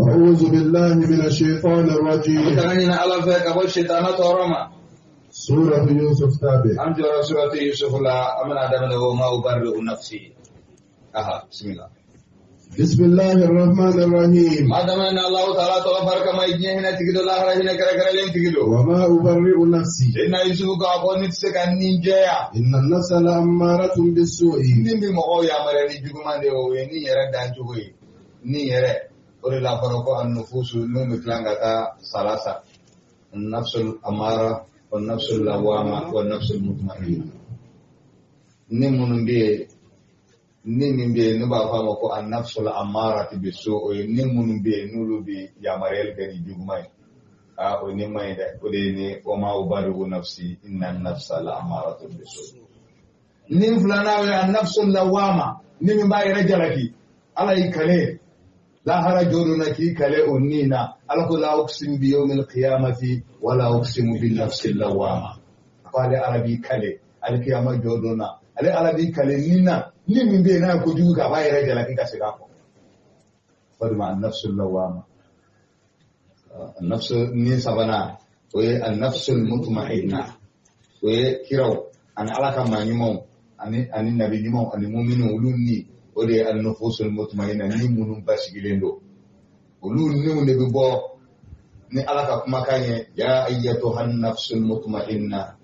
أعوذ بالله من الشيطان الرجيم. سورة يوسف تابع. سورة يوسف لا أمن آدم له ما أبرئ نفسي. بسم الله. بسم الله الرحمن الرحيم. آدم أن الله تعالى تبارك ما يجيه هنا تقول الله رهينا كرا لين تقول. وما أبرئ نفسي. إن يوسف كأبون نفسك النينجا. إن النفس لأمارة بالسوء. نبي مقول يا مرني جوكمان ده ويني يرد دانجوي. ني يرد. Ori la faroko an-nufusu numi klangata salasa an-nafsul amara wan-nafsul lawama wan-nafsul mutmainna. Ni munumbe nuba fama ko an-nafsul amara tibiso o ni munumbe nulubi yamarel gani jugumai. O ni mai da o de ni o ma ubarigu nafsi inna an-nafsa la amara tibiso. Ni fulana wa an-nafsul lawama ni mbai rajalaki ala ikale لا هرجون كي كله أنينا ألقوا لا أقسم بيوم القيامة ولا أقسم بالنفس اللوامة قال عربي كله القيامة جودنا عربي كله نينا نيم بينا كجوك باي رجلا كي كسرقه فرما النفس اللوامة النفس نين سبنا وهي النفس المطمئنة وهي كيرو أنا على كم نيمون أني نبي نيمون أني مؤمن ولوني ode an-nufusul mutmainna ni munum basigilendo ulun ni ne bibo ni alaka kuma kanye ya ayyatuhan nafsul mutmainna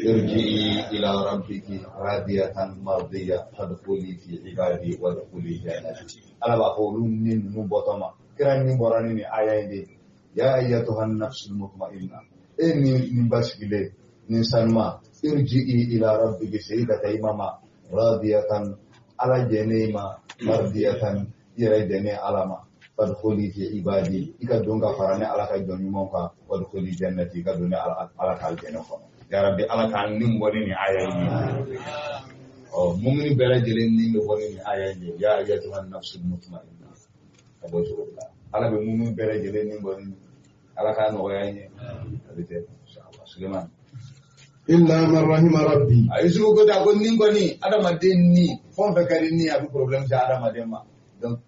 irji'i ila rabbiki radiyatan mardiyah fadkhuli fi ibadi wadkhuli jannati alaba ulun ni mubotama kiran ni borani ni ayinde ya ayyatuhan nafsul mutmainna ni basigile ni sanma irji'i ila rabbiki sayyidata imama radiyatan ala jenema mardiyatan ira jene alama fadkhuli fi ibadi ikadonga farane ala ka jonni monka wadkhuli jannati kadone ala ka jene ko ya rabbi ala ka nim woni ni ayayi o mumini bela jelen ni woni ni ayayi ya ayyatuhan nafsul mutmainna abujurullah ala be mumini bela jelen ni woni ala ka no yayi abite inshallah Suleiman إلا من رحم ربي. Aisu ko da ko ningoni ada madenni fon fe kari ni abi problem ja ada madema donc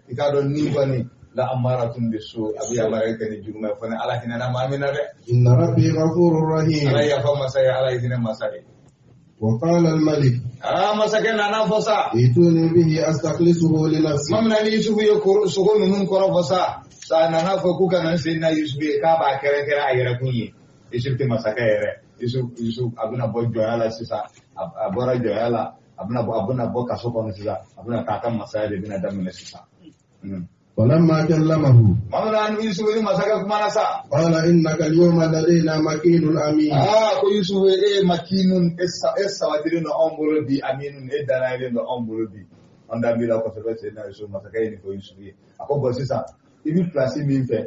ikado ningoni la amaratun bisu abi amara kani jugma fone ala hinana mamina de inna rabbi ghafurur rahim. ala ya fama saya ala idina masari wa qala al malik masakena na fosa ituni bihi astakhlisuhu li nafsi. mamna ni yusufu yo sugo nun koro fosa sana na fo kuka nan sinna yusufu ka ba kere ayira kunyi isifti masakere Yusuf abuna boy joyala sisa abora joyala abuna bo kasoko no sisa abuna kaka masaya de bina damene sisa falamma kallamahu mamana an Yusuf ni masaka kuma nasa qala innaka al-yawma ladaina makinun amin. ko Yusuf makinun essa wadiri no ombolo bi aminun danaile no ombolo bi onda bila ko febe se na Yusuf masaka ni ko Yusuf akobo sisa ibi place mi fe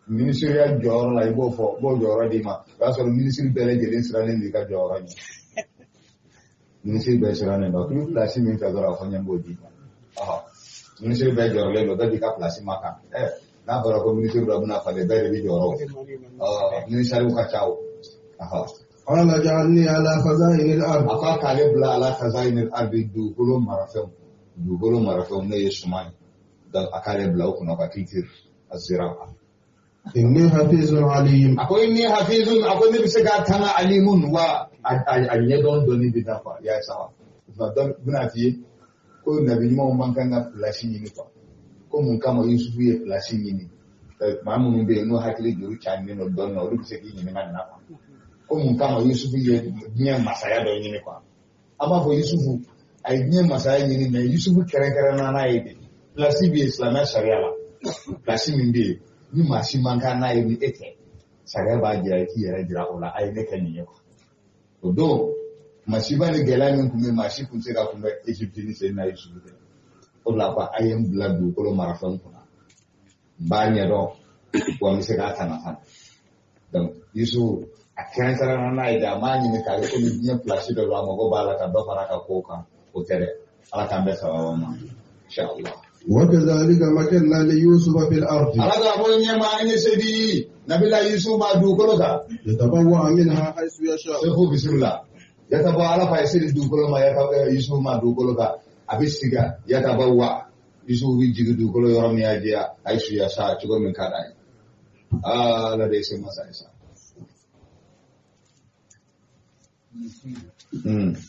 ministerial jor la ibo fo bo jor di ma ba so ministry bele jeli sirane ni ka jor ni ministry bele sirane no ku place mi fa dora fo nyambo di ministry bele jor le no da di ka place maka na bora ko ministry bele na fa de bele di jor ministry ka chao qala ja'alni ala khazain al-ard. aka kale bla ala khazain al-ard du golo marafem ne yesumani da akale bla ko no ka kitir azira inni hafizun alim. akwai ni hafizun akwai ne bisa ga tana alimun wa ayyadon doni bidafa ya sawa don buna fiye ko nabi mu man kan ga flashi ni fa ko mun kama yusufu ye flashi ni ma mun be no hakili juru chan ni no don no lu bisa ki ni nan na ko mun kama yusufu ye nyen masaya do ni fa amma fo yusufu ay nyen masaya ni na yusufu kere na yi flashi bi islamia sharia la flashi min bi ni mashi manka na yi eke saga ba jira ki yara jira ola ai ne kan yi ko do mashi ba ni gelamin kuma mashi kun sai ka kuma Egypt ni sai na yi su de ola ba ayen blood ko lo marafan kuna ba ni do ko mi sai ka tan donc yisu akran sara na ida ma ni ne ka ko ni bien place de lo mo ba la ka do fara ka ko ka o tere ala kan be sawa ma inshallah وكذلك مكنا ليوسف في الأرض. على أقول يا ما إني سيدي نبي لا يوسف ما دوكلوكا. يتبوأ منها حيث يشاء. سيفو بسم الله. يتبوأ على فايسير دوكلو ما يوسف ما دوكلوكا. أبي سيجا يتبوأ Yusufu bi jigi dugukolo yɔrɔ min y'a diya a ye suya sa cogo min ka d'a ye. Ala de ye se masa ye sa.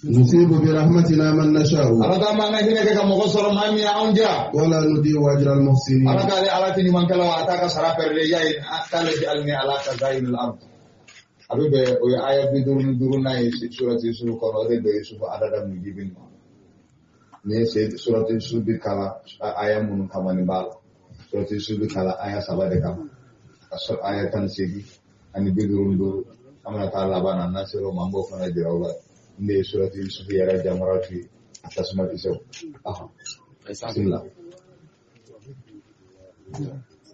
نصيب برحمتنا من نشاء Ala ka ma na hinɛ kɛ ka mɔgɔ sɔrɔ maa min anw diya. ولا نضيع أجر المحسنين. Ala k'ale ala tɛ ɲuman kɛla wa a t'a ka sara pɛrɛlen y'a ye k'ale tɛ ali ni ala ka zayinul ard. A bɛ bɛn o ye aya 55 n'a ye surati Yusuf kɔnɔ o de bɛ Yusufu adada min jibin ma. Ni ye surati Yusuf bi kala aya minnu kama nin b'a la. Surati Yusuf bi kala aya 3 de kama. Ka sɔrɔ aya 18 ani 55 an bɛna taa laban na n'an sera o ma an b'o fana jira o la. N de ye surati Yusuf yɛrɛ jamaratu ye a tasuma kisɛw. Bismillah.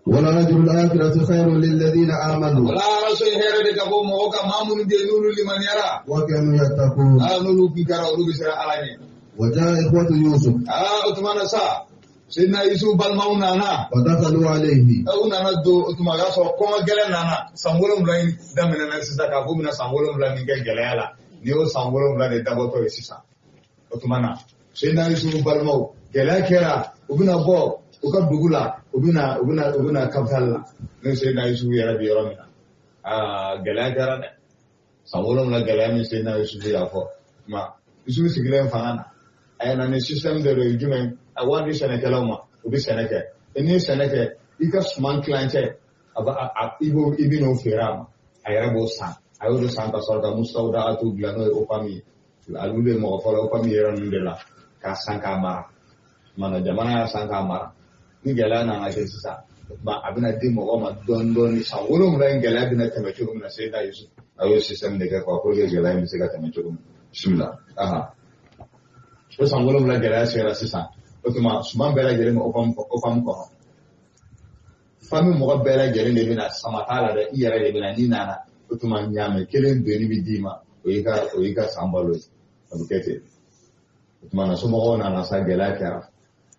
ولا أجر الآخرة خير للذين آمنوا Wala rasul hɛrɛ de ka bɔ mɔgɔ ka maa minnu bɛ yen n'olu limaniyara. وكانوا يتقون. N'olu kun kɛra olu bɛ siran ala ɲɛ. وجاء إخوة يوسف O tuma na sa Seydina Yusuf balimaw nana. فدخلوا عليه. U nana don o tuma y'a sɔrɔ kɔngɔ gɛlɛn nana san 7 in daminɛna sisan k'a fɔ bɛna san 7 min kɛ gɛlɛya la ni y'o san 7 de dabɔtɔ ye sisan. O tuma na Seydina Yusuf balimaw gɛlɛya kɛra u bɛna bɔ u ka dugu la u bɛna capital la ne Seydina Yusuf yɛrɛ bɛ yɔrɔ min na gɛlɛya kɛra dɛ san 7 gɛlɛya min Seydina Yusuf y'a fɔ ma Yusuf sigilen fanga na a yɛlɛna ni système de ye jumɛn a wari di sɛnɛkɛlaw ma u bɛ sɛnɛ kɛ n'i ye sɛnɛ kɛ i ka suman kilancɛ i bɛ n'o feere a ma a yɛrɛ b'o san a y'o de san ka sɔrɔ ka Musawudatu dilan n'o ye OPAM ye olu de ye mɔgɔ fɔlɔ OPAM yɛrɛ ninnu de la k'a san k'a mara mana jamana y'a san k'a mara ni gɛlɛya nana kɛ sisan a bɛna di mɔgɔ ma dɔɔni dɔɔni san 7 in gɛlɛya bɛna tɛmɛ cogo min na Seydina Yusuf a y'o système de kɛ quoi pour que gɛlɛya in bɛ se ka tɛmɛ cogo min bismillah o san 7 gɛlɛya sera sisan o tuma suman bɛɛ lajɛlen bɛ OPAM kɔnɔ famille mɔgɔ bɛɛ lajɛlen de bɛna sama t'a la dɛ i yɛrɛ de bɛna n'i nana o tuma ɲaamɛ kelen doni bɛ d'i ma o y'i ka san balo ye a bɛ kɛ ten o tuma na somɔgɔw nana sa gɛlɛya kɛra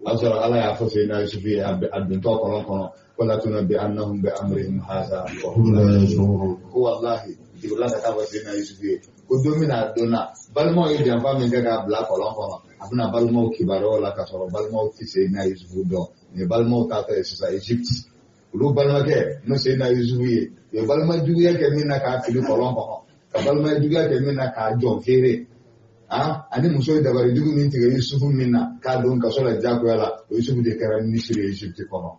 a sɔrɔ ala y'a fɔ Seydina Yusuf ye a dontɔ kɔlɔn kɔnɔ wala tunabbi'annahum bi amrihim hadha wa hum la yash'urun ko wallahi jibila ka taa fɔ Seydina Yusuf ye ko don min na don na balimaw ye janfa min kɛ k'a bila kɔlɔn kɔnɔ a bɛna balimaw kibaruyaw la ka sɔrɔ balimaw tɛ Seydina Yusuf dɔn ni balimaw taatɔ ye sisan Egypte olu balimakɛ n'o Seydina Yusuf ye u ye balima juguya kɛ min na k'a fili kɔlɔn kɔnɔ ka balima juguya kɛ min na k'a jɔn feere ani muso ye dabali jugu min tigɛ Yusufu min na k'a don kaso la diyagoya la o Yusufu de kɛra ministre ye Egypte kɔnɔ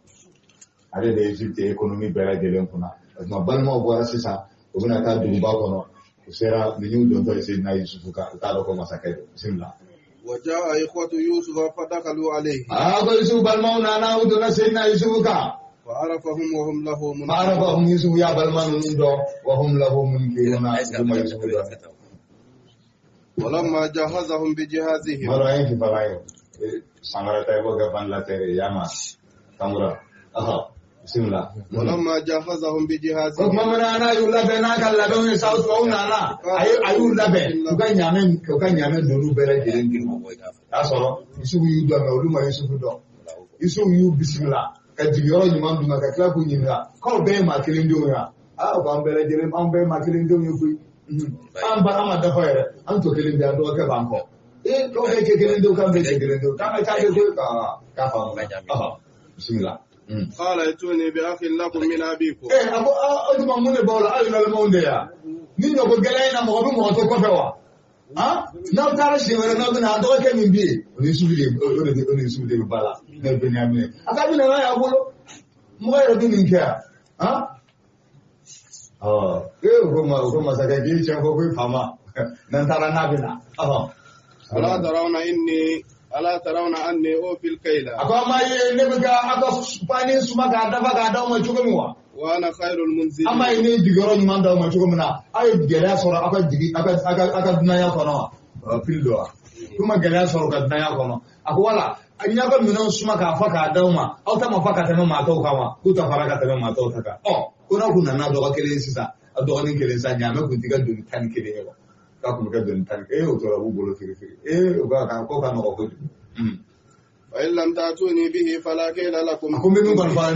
ale de ye Egypte économie bɛɛ lajɛlen kunna o tuma balimaw bɔra sisan u bɛna taa duguba kɔnɔ u sera nin y'u dontɔ ye Seydina Yusufu kan u t'a dɔn ko masakɛ don bisimila. وجاء إخوة يوسف فدخلوا عليه. ko Yusufu balimaw nana u donna Seydina Yusufu kan. فعرفهم وهم له منكرون. فعرفهم يوسف يا بلما نندو وهم له منكرون. ولما جهزهم بجهازهم. مرأين في فلاين. سامرة تيبو كفان لا تري ياما. سامرة. بسم الله. ولما جهزهم بجهازهم. وكما أنا يولا بنا كلا دون يساوس كونا أنا. أيولا بنا. كوكا نيامن دونو بلا جيرين كيمو. أصلا يسوع يودا مولوما يسوع دو. يسوع يو بسم الله. Ka jigi yɔrɔ ɲuman dun ka tila k'u ɲininka k'aw bɛɛ ye maa kelen denw ye wa k'an bɛɛ lajɛlen an bɛɛ ye maa kelen denw ye koyi an ma dafa yɛrɛ an tɔ kelen bɛ yan dɔgɔkɛ b'an kɔ k'aw bɛɛ kɛ kelen denw k'an bɛɛ kɛ kelen denw k'an ka taa kɛ koyi k'a faamu bisimila. قال ائتوني بأخ لكم من أبيكم. a ko o tuma mun de b'aw la aw ye nalimaw de ya ni ɲɔgɔn gɛlɛya in na mɔgɔ bɛ mɔgɔ to kɔfɛ wa n'aw taara siɲɛ wɛrɛ n'aw bɛna a dɔgɔkɛ min bɛ yen o ni sugu de bɛ ba la ne Benyamin a ka bɛna n'a y'a bolo mɔgɔ yɛrɛ bɛ nin kɛ yan o ko masakɛ k'i cɛ ko i faama n'an taara n'a bɛ na ألا ترون أني أوفي الكيل. a ko an m'a ye ne bɛ ka a ka pani suma k'a dafa k'a d'aw ma cogo min wa. وأنا خير المنزلين. an m'a ye ne jigiyɔrɔ ɲuman d'aw ma cogo min na aw ye gɛlɛya sɔrɔ aw ka dunanya kɔnɔ wa pile do wa k'u ma gɛlɛya sɔrɔ ka dunanya kɔnɔ a ko wala n y'aw ka minɛnw suma k'a fa k'a d'aw ma aw ta ma fa ka tɛmɛ maa tɔw kan wa k'u ta fara ka tɛmɛ maa tɔw ta kan ko n'aw kun nana dɔgɔ kelen sisan a dɔgɔnin kelen sa ɲaamɛ kun t'i ka doni 11 ye wa k'a kun bɛ kɛ doni 11 o tora b'u bolo firifiri o ko ka nɔgɔ kojugu. وإن لم تأتوني به فلا كيل لكم. Ako min kɔni fɔ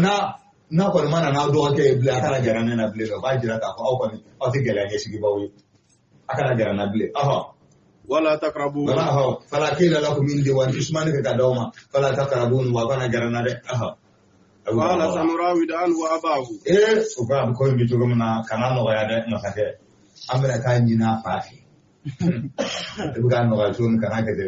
n'a kɔni ma na n'aw dɔgɔkɛ ye bilen a kana gɛrɛ ne na bilen o b'a jira k'a fɔ aw kɔni aw tɛ gɛlɛya ɲɛsigibaw ye a kana gɛrɛ n na bilen ولا تقربون wala ho fala kila lakum min diwan usman ka dawma fala taqrabun wa kana garana de قال سنراود عنه أباه uga ko mi to gumna kana no ya de masake amra ka nyina fafi uga no ga tun kana ka de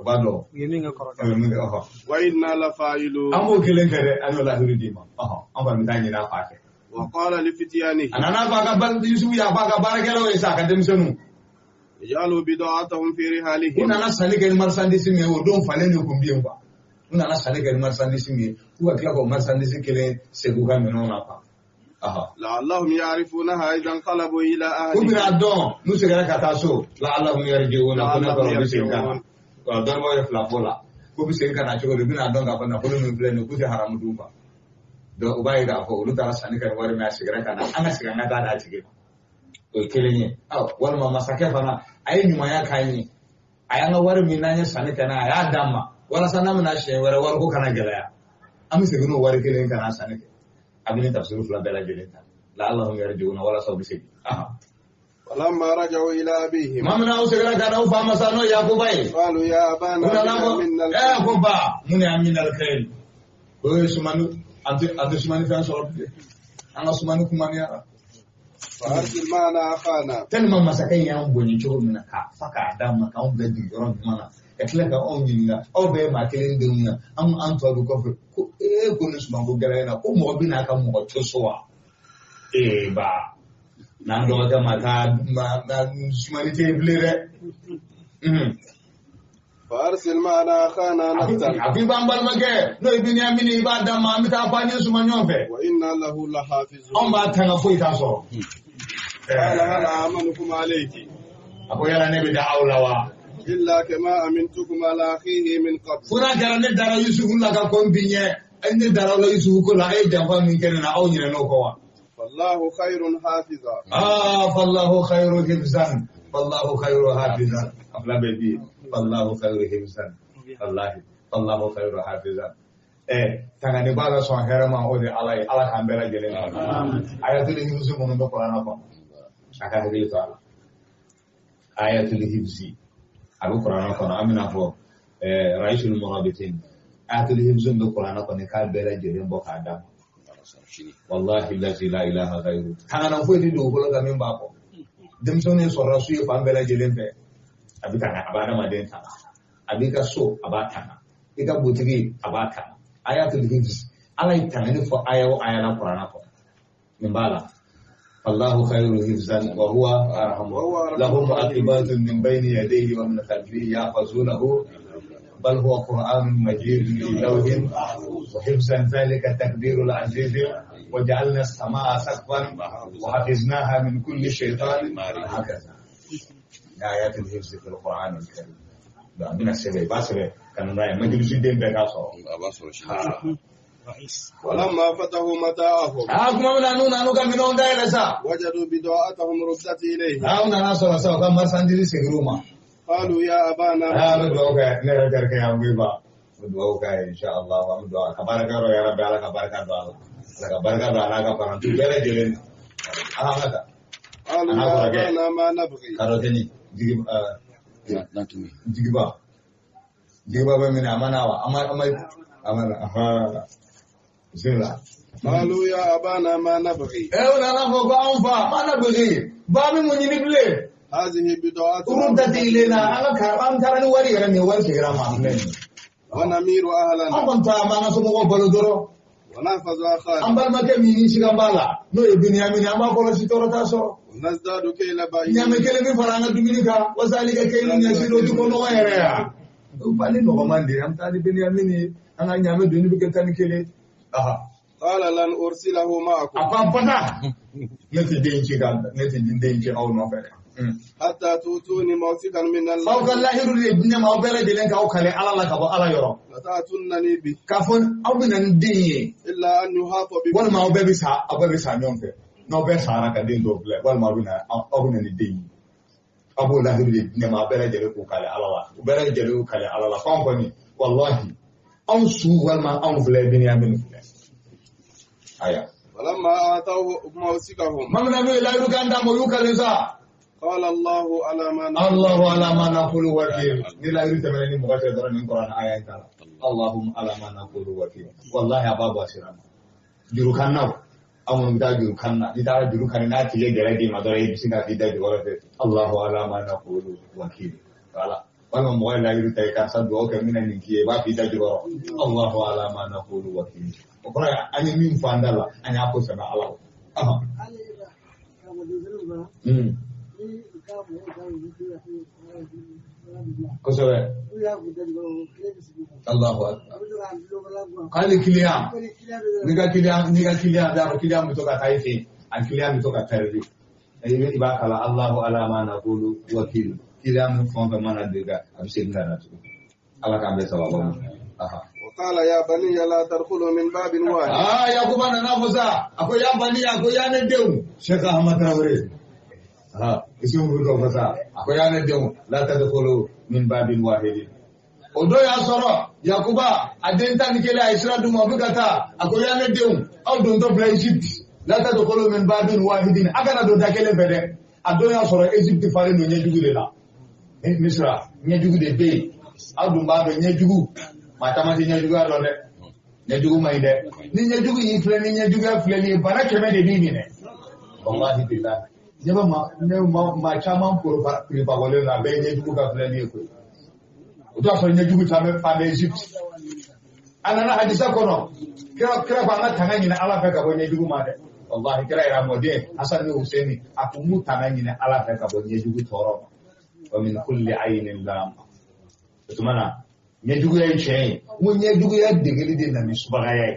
bado Yeminga koraka. وإنا لفاعلون amo kelen kare an la hiridima an ba mi ka nyina fafi وقال لفتيانه anana ba ga ban yusuf ya ba ga barakelo isa ka dem senu اجعلوا بضاعتهم في رحالهم una na sani ke marchandise me o don fale ne ko bien ba una na sani ke marchandise me ku ka ko marchandise kele se ku ka meno na pa لعلهم يعرفونها إذا انقلبوا إلى ku bi أهلهم adon nu se gara ka taso la allah mu yarjiuna kuna ko bi se ka wa don mo ya fla bola ku bi se ka na chugo bi na don ga fa na ko nu plan ku se haramu duba do ubai ga ko lu tara sani ke wari ma se gara kana ana se ga na da chige o kelenye wal ma masake fana ayi nyuma ya kanyi ayanga wari minanya sani kana ya damma wala sana muna she wara war ko kana gelaya ami se gno wari kelen kana sani ke abini tafsiru fula bela gelenta la allahum yarjiuna wala sabu se فلما رجعوا إلى أبيهم mamna usegara kana ufa masano yakubai قالوا يا أبانا unalamo منا ko ba muni amin alkhair ko sumanu ante sumanu fa so anga sumanu kumani ya فأرسل معنا أخانا tellement masakai ya mbonyi chogo mina ka faka adama ka on bedi ron mana ekle ka on nyinga o be ma kelen dunya an to ko ko ko nus mango gele na ko mo bi na ka mo chosoa ba nan do ga maka na humanité blere فأرسل معنا أخانا نقتل abi bambal mage no ibini amini ibada ma mi ta fanye su manyombe وإنا له لحافظون on ba tanga foi ta so قال هل آمنكم عليه apo yala ne bi da aulawa إلا كما أمنتكم على أخيه من قبل fura gara ne dara yusuf la ka kombinye ende dara la yusuf ko la e jamfa min kene na aw nyine no ko wa فالله خير حافظا fallahu khairu hifzan fallahu khairu hafizan abla bebi fallahu khairu hifzan wallahi fallahu khairu hafizan tanga ne bala so herama o de ala kan bela gele ayatul hifzi mun do qur'ana ko aka hadili to ala ayatul hifzi abu qur'ana ko amina fo raisul murabitin ayatul hifzi do qur'ana ko ne ka bela gele bo ka adam wallahi allazi la ilaha ghairu tanga na fo di do ko ga min ba ko dem so ne so rasu e fa bela gele be abika na abana ma den tanga abika so abata ika butigi abata ayatul hifz ala itangani fo ayawo ayana qur'ana ko nimbala fallahu khairu hifzan wa huwa arhamu lahum aqibatun min bayni yadayhi wa min khalfihi yahfazunahu bal huwa qur'anun majid fi lawhin wa hifzan dhalika takdirul aziz wa ja'alna as-samaa saqfan wa hafiznaha min kulli shaytanin hakaza ayatul hifz fil qur'anil karim da mina sebe basere kan rai majlisu den be kaso ولما فتحوا متاعهم kuma muna nuna nuka minon da yana sa وجدوا بضاعتهم ردت إليه una na so so kan marsandiri se roma قالوا يا أبانا mu do ga ne ra kar kai ambe ba mu do ga insha Allah mu do ka baraka ro ya rabbi ala ka baraka do ala ka baraka do ala ka parantu bele jelen ala mata قالوا يا أبانا ما نبغي karo tani jigi ba ba mina amanawa amana aha zila قالوا يا أبانا ما نبغي una na fo ba on fa mana bugi ba mi mun ni ble هذه بضاعتنا urunta dilena ala karban karani wari era ne wari kira ma men ونمير أهلنا an ta ma na so mo bolo doro ونحفظ أخانا an bar make mi ni shiga bala no e binyamini amma ko si toro ta so ونزداد كيل بعيد nyame kele mi faranga duminika wasalika kele ni asiro du ko no yere ya bali no mande am ta di binyamini an nyame duni bi kan kele aha قال لن أرسله معكم apa pata neti denci kan neti denci au no fere حتى تؤتوني موثقا من aw الله kan lahiru de nyama aw bele de len ka aw kale ala la ka bo ala yoro لتأتونني به kafon aw binan dinye إلا أن يحاط بكم wal ma obe bisa nyonke no be sara ka den do ble wal ma bina abuna ni den abu la hiri ne ma bere jere ko kale alala bere jere ko kale alala company wallahi an su wal ma an vle bin ya bin aya فلما آتوه موثقهم mamna be la ru ganda mo yu kale sa قال الله على ما نقول وكيل نلا يريد مني مغادرة من القرآن آيات اللهم على ما نقول وكيل والله يا بابا سيرنا جروكنا أو من دا جروكنا إذا جروكنا ناتي جرادي ما داري بسنا إذا جوالته الله على ما نقول وكيل ولا مغادرة لا يريد كان صدق من النكية ما في دا جوال الله على ما نقول وكيل وقرأ أني من فاندلا أني أقول سمع الله kosɛbɛ Allahu akbar kali kiliyan ni ka kiliyan da ko kiliyan muto ka tayi fe an kiliyan muto ka tarbi i b'a kala Allahu ala ma naqulu wakil kiliyan mu fɔn fɛn mana dega a bɛ segin ka na tugun ala k'an bɛ sababu وقال يا بني لا تدخلوا من باب واحد yakuba nana musa ako ya bani ako ya ne denw Sheikh Ahmad Traoré isi mu do fasa ako ya ne denw la tadkhulu min babin wahid odo ya soro yakuba adenta ni kele aisra du mabukata ako ya ne denw aw don to bla Egypt la tadkhulu min babin wahid aga na do dakele fede ado ya soro Egypt fare no nyejugu de la misra nyejugu de be aw dum ba be nyejugu mata ma nyejugu ado de nyejugu mai de ni nyejugu yi fle ni nyejugu fle ni bana keme de ni ne wallahi billah ne ma chama pour pa wole na be nyejugu ka fle ni ko o to so nyejugu ta me pa de Egypt anana hadisa kono kira ba na tanga ni ala fa ka bo nyejugu ma de wallahi kira ira mode Hasan ni Husaini akumu tanga ni ala fa ka bo nyejugu toro wa min kulli aynin lam tumana nyejugu ya nche mu nyejugu ya degeli de na misbaga ya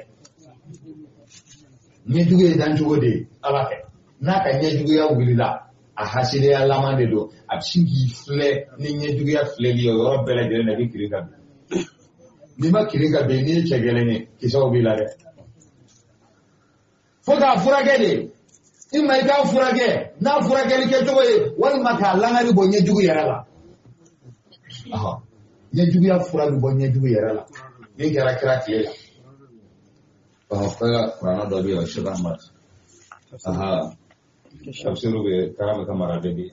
nyejugu ya danjugo de alake naka nyejugu ya wulila a hasile ya lamande do abshingi fle ni nyejugu ya fle li yo bele de na bi kiringa ni ma kiringa be ni chegele ni kiso bilare foka furage de imma ika furage na furage li ke toye wal maka langari bo nyejugu ya la aha nyejugu ya fura du bo nyejugu yɛrɛ la ni kɛra kira tile la fɛga kurana dɔ bɛ yen Sheikh Ahmad tafsiru bɛ karama ka mara bɛ bi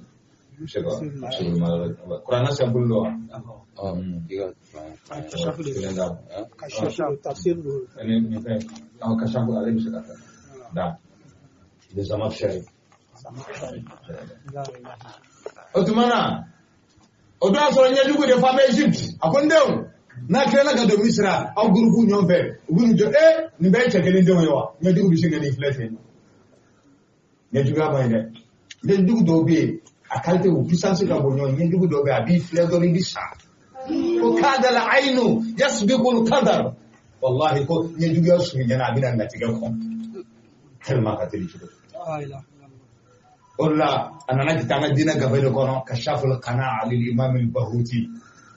Sheikh kurana sɛbulu dɔ kashafu ale bɛ se ka kɛ da de sama shari o tumana o do asoro nyejugu de fama Egypt akondew na kire la ga do Misra aw groupe ñon fe ubunu jo ni be chekele ndew yo nyejugu bi singa ni flete nyejugu ba ide nyejugu do be akalte u puissance ka bo ñon nyejugu do be abi fleto ni bisa ko kada la ainu yasbiqu al qadar wallahi ko nyejugu yo su nyana abi na tiga ko kelma ka tili chuko ولا أنا نجد تعمل دينا قبل كنا كشاف القناعة للإمام البهوتي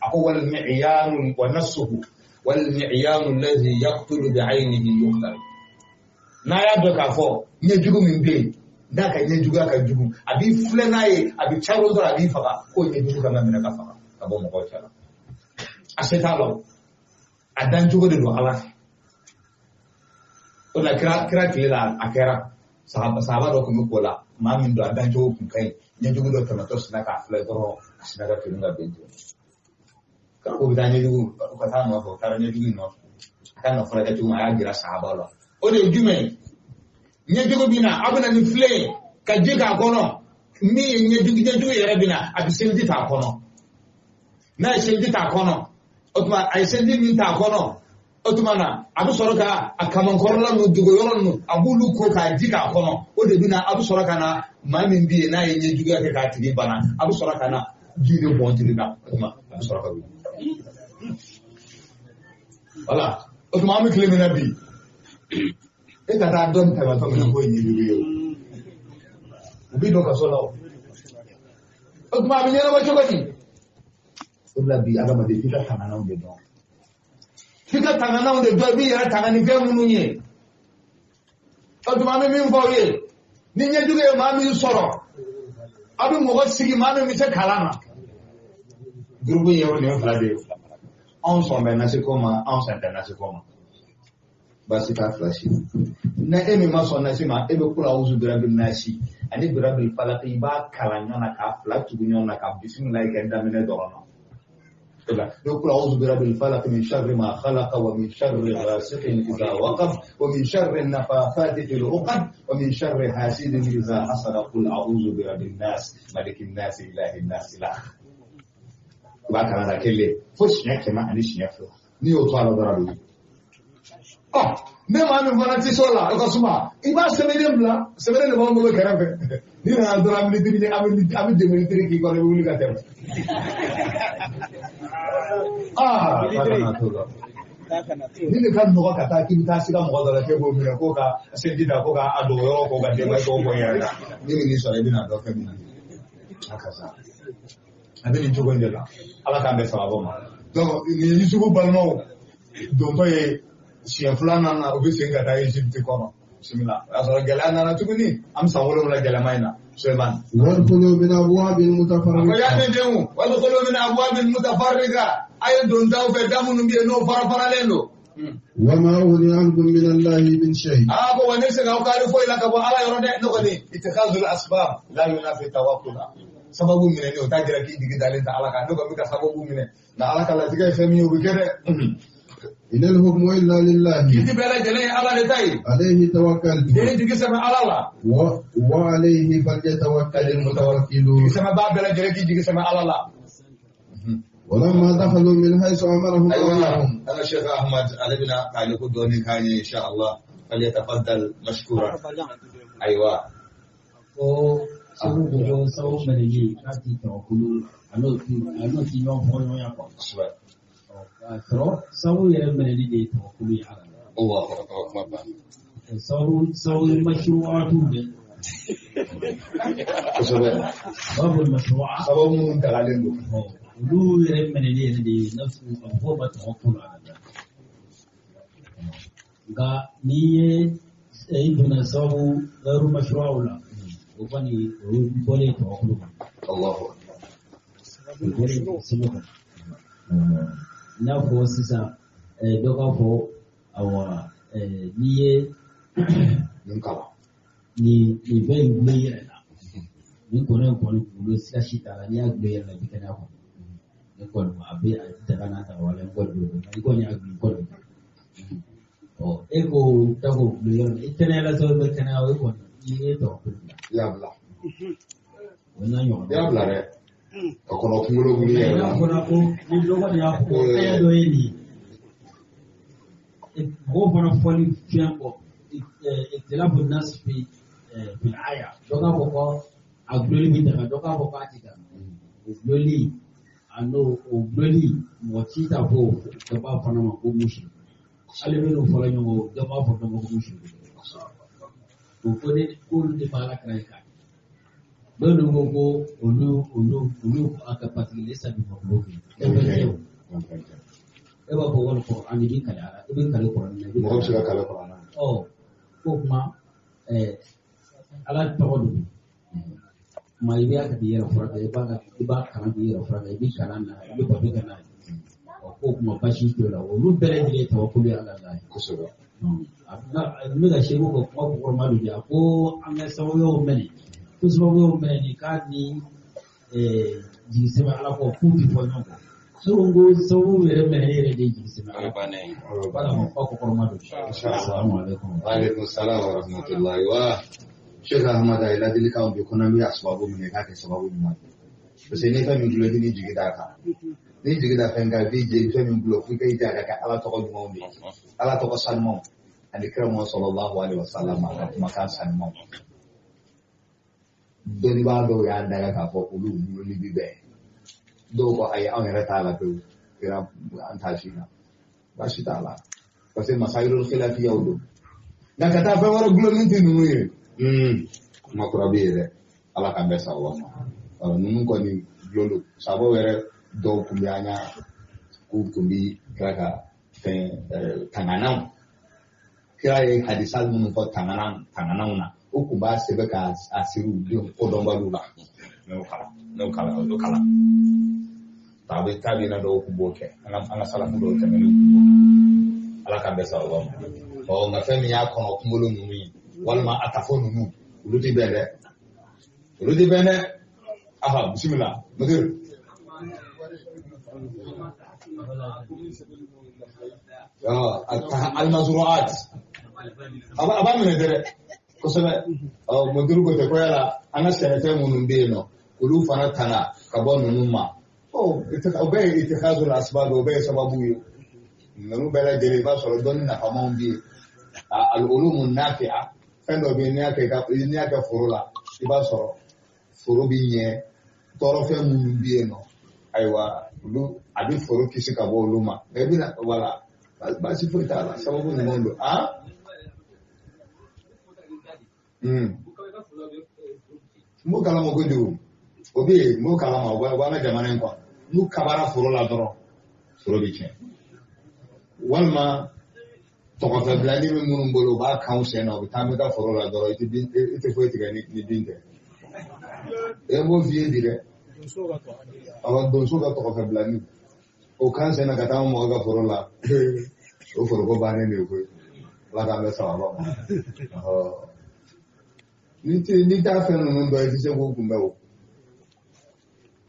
أقوى المعيان ونصه والمعيان الذي يقتل بعينه يقتل نا يبدو كافو نجوم من بين ذاك نجوم كجوم أبي فلناي أبي تشارلز أبي فقا كو نجوم كمان من كافا أبو مقولنا أستالو أدان جوجو دلو الله ولا كرا كلا أكرا sahaba do ko mi kola ma min do adan jo ku kai nyejugu do tama to sina ka fle do sina ka kiringa benjo ka ko da nyejugu ko ta no ko ta nyejugu no ka no fle ka tu ma ya gira sahaba lo o de jume nyejugu bina abuna ni fle ka jiga kono mi nyejugu yere bina abi sendi ta kono na sendi ta kono o tuma ay sendi min ta kono otumana abu soroka akaman korla no dugo yoron no abulu ko ka jika kono o de bina abu soroka na mamin bi na yenye juga ke ka tigi bana abu soroka na jide bontiri na otuma abu soroka bi wala otuma mi klemena bi e ka ta don ta ba to ko yenye bi yo ubi do ka solo otuma mi nyana ba chokoti otuma bi aga ma de fika kana na on de don fika tangana on de do bi yara tangani fe munu nye o duma mi min fo ye ni nye duge ma mi soro abi mo go sigi ma mi se kalama groupe ye on ne fla de on son ben na se koma on s'entend na se koma basi ta flashi na emi maso na sima ebe kula uzu birabil nasi ani birabil falaqi ba kalanya na ka flatu gunyo na ka bismillah ke ndamene dorono ila do kula uzu birabil falaq min sharri ma khalaqa wa min sharri ghasiqin idha waqab wa min sharri an-nafathati fil 'uqad wa min sharri hasidin idha hasada qul a'udhu birabbin nas malikin nas ilahin nas ila ba kana da kelle fush yake ma ani shi yafi ni o tsara barabi ne ma min fana ti sola o kasuma iba semede bla semede le mo mo karafe ni na dora military ni ami de military ki ko le wuli ka tem ni ne kan no ka ta ki ta siga mo da ke bo mi ko ka se di da ko ka ado yo ko ka de ma ko ko ya ni ni so le bi na do ke mi akasa abin jogo ndela ala ka be sababo ma donc ni yusufu balmo don to ye siya fulana na obi singa da Egypt kono bismillah asara galana na tuguni am sawolo la galamaina Sulaiman wadkhulu min abwabil mutafarriqa ya ne demu wadkhulu min abwabil mutafarriqa ay don daw be damu no biye no fara lendo wama uni ankum min allahi min shay ko woni se gaw kali fo ila ka bo ala yoro de no ko ni ittikhazul asbab la yunafi tawakkula sababu mine ne o tajira ki digi dalenta ala ka do ko mi ka sababu mine na ala ka la diga fami o bi kede إن الحكم إلا لله عليه توكلت وعليه فليتوكل المتوكلون ولما دخلوا من حيث أمرهم أيوة أنا الشيخ أحمد علي بن علي كدوني كان إن شاء الله فليتفضل مشكورا أيوة sawu yɛrɛ minɛli de ye tɔgɔkulu ye ala la. sawu mashruwaatu de. kosɛbɛ. babu mashruwa. sababu minnu dagalen don. olu yɛrɛ minɛli yɛrɛ de ye nafu a fɔ ma tɔgɔkulu ala la. nka n'i ye i donna sawu yɔrɔ mashruwaw la o kɔni o bɔlen tɔgɔkulu kan. o bɔlen sɛbɛn kan. n'a fɔ sisan dɔ k'a fɔ awa n'i ye nin kalan nin fɛn in gulon yɛrɛ la nin kɔnɔ in kɔni kunkolo sira si t'a la n'i y'a gulon yɛrɛ la i bɛ kɛnɛya kɔnɔ ne kɔni a bɛ daga n'a ta wala n kɔni don i kɔni y'a gulon kɔni e ko ta ko gulon yɔrɔ la i kɛnɛya la sɔrɔ i bɛ kɛnɛya o kɔni i ye tɔgɔkulu bila i y'a bila o n'a ɲɔgɔn i y'a bila dɛ o kɔnɔ kunkolo wuli yɛrɛ la n'a fɔra ko ni dɔgɔ de y'a fɔ ko fɛn dɔ ye nin ye mɔgɔw fana fɔli fɛn kɔ اختلاف الناس في الآية دوكا بوكو أقولي بيتها دوكا بوكو أتيكا أقولي أنو أقولي موتيتا بو دبا فنا ما كومشي على منو فلا يوم دبا فنا ما كومشي وكوني كل دي مالا كرايكا بنو بوكو أولو أكباتي لسا بمقلوبي eba ko wal Qur'an ibn kala Qur'an mo ko kala Qur'an ko kuma ala tawadu ma ibe ka biya furaka iba kana biya furaka ibi kana na ibi ba bi kana ko kuma bashi to la wulu bere dire tawakkuli ala Allah kusuba mi ga shego ko kuma ko malu ja ko an ga sawo mene kusuba mene ni ka ni ji sema ala ko futi fo nyoko Sungu yɛrɛ mɛnɛ yɛrɛ de jigi sɛbɛn ala bana wala ma ko kɔrɔma do assalamu alaikum wa alaikum assalam wa rahmatullahi wa Sheikh Ahmad ay ladili ka bi kono mi asbabu min ka ke sababu min parce que ni fa min dulo ni jigi da ka ni jigi da fenga bi je fa min dulo fu kay da ka ala to ko mo mi ala to ko salmo ani kram sallallahu alaihi wasallam ma kan salmo doni ba do ya da ka fo ulu ni bi be do ko ay an yɛrɛ t'a la pewu kira an t'a si na baasi t'a la parce que masailul khilafiyaw don nka ka taa fɛn wɛrɛ gulonnin tɛ ninnu ye kuma kura bɛ yen dɛ ala k'an bɛɛ sababu ma ninnu kɔni gulon don sababu yɛrɛ dɔw tun bɛ an y'a k'u tun bɛ kira ka fɛn tangananw kira ye hadisa minnu fɔ tangananw na o tun b'a sɛbɛn ka a siri u denw kodɔnbaliw la n'o kalan tabi na dɔw kun b'o kɛ an ka salafu dɔw tɛmɛnen ala ka bɛ sababu ma nka fɛn min y'a kɔnɔ kunkolo ninnu ye walima a tafo ninnu olu tɛ bɛn dɛ aha bisimila mɛtiri almazruat a b'a minɛ dɛ kosɛbɛ mɔduru ko tɛ ko yala an ka sɛnɛfɛn minnu bɛ yen nɔ olu fana tanga ka bɔ ninnu ma o bɛɛ ye itikazul asbab o bɛɛ ye sababu ye ninnu bɛɛ lajɛlen i b'a sɔrɔ dɔnni nafamanw bɛ yen al-ulumu nafi'a fɛn dɔ bɛ yen n'i y'a kɛ foro la i b'a sɔrɔ foro bɛ ɲɛ tɔɔrɔfɛn minnu bɛ yen nɔ ayiwa olu a bɛ foro kisi ka bɔ olu ma mɛ i bɛna wala baasi foyi t'a la sababu ninnu don m'o kalama kojugu o bɛ yen m'o kalama o b'an ka jamana in kɔnɔ n'u kabara foro la dɔrɔn foro bɛ tiɲɛ walima tɔgɔfɛ bilali bɛ minnu bolo u b'a kan sen na u bɛ taa an bɛ ka foro la dɔrɔn i tɛ foyi tigɛ ni bin tɛ e b'o f'i ye bi dɛ donso ka tɔgɔfɛ bilali o kan sen na ka taa mɔgɔ ka foro la o foroko bannen de ye koyi ala k'an bɛ sababa ma ni t'a fɛn ninnu dɔn i tɛ se k'o kunbɛ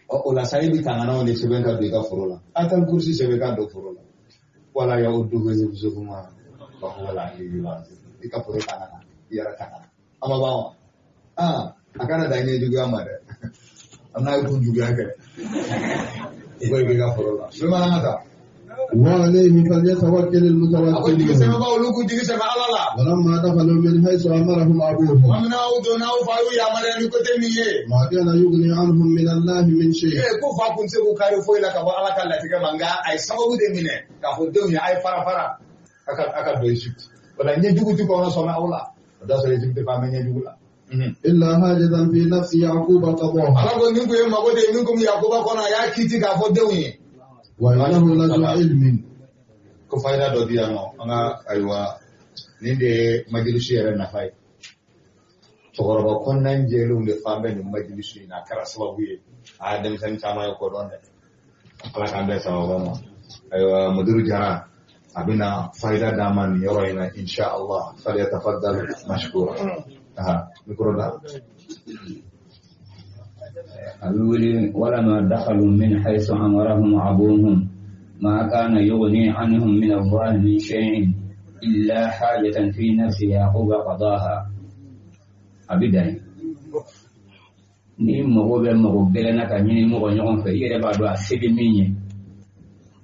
o la sa i bɛ tanganiw de sɛbɛn ka don i ka foro la atal kursi sɛbɛn ka don foro la wala ya o dugu ye musokuma ba wala i ka foro tangana i yɛrɛ tangana a ma ban wa a kana dan ɲɛ juguya ma dɛ an n'a ye kun juguya kɛ i ko i bɛ ka foro la sulaiman an ka taa وعليه فليتوكل المتوكلون ولما دخلوا من حيث أمرهم أبوهم ما كان يغني عنهم من الله من شيء إلا حاجة في نفس يعقوب قضاها وإنه لذو علم ko fayda do diya no anga aywa ninde majlisu yere na fay togoroba kon nan jelu le fambe ni majlisu na kara sababu ye adam san chama ko don de ala kan be sababu ma aywa mudiru jara abina fayda daman yoro ina insha Allah falyatafaddal mashkura mikro da الأولي ولما دخلوا من حيث أمرهم أبوهم ما كان يغني عنهم من الله من شيء إلا حاجة في نفس يعقوب قضاها أبدا ni mɔgɔ bɛ mɔgɔ bɛlɛ na ka ɲini mɔgɔ ɲɔgɔn fɛ i yɛrɛ b'a dɔn a se bɛ min ye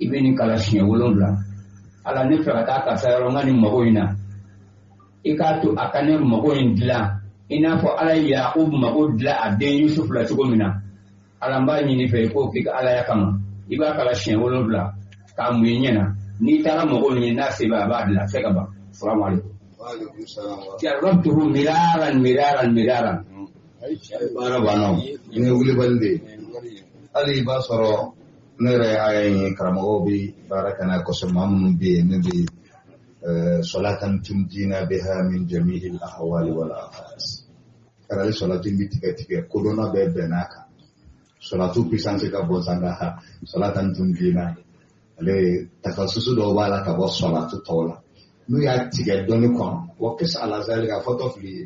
i bɛ nin kala siɲɛ 7 ala ne fɛ ka taa karisa yɔrɔ n ka nin mɔgɔ in na i k'a to a ka ne mɔgɔ in dilan i n'a fɔ ala ye Yakubu mago dilan a den Yusuf la cogo min na ala n b'a ɲini fɛ i k'o k'i ka alaya kama i b'a kala siɲɛ 7 k'a mun i ɲɛna n'i taara mɔgɔ min n'a se b'a b'a dilan fɛ ka ban salamu alaikum jarrabtuhu miraran bara bana ne wuli balde ali ba soro ne re ay karamo bi barakana ko so mamnu bi ne bi salatan tumjina biha min jami'il ahwali wal afat kala salatin bi tika kodona be benaka salatu puissance ka bozanga ha salatan tumjina ale takasusu do wala ka bo salatu tola nu ya tika doni kon wa kis ala zalika fotofli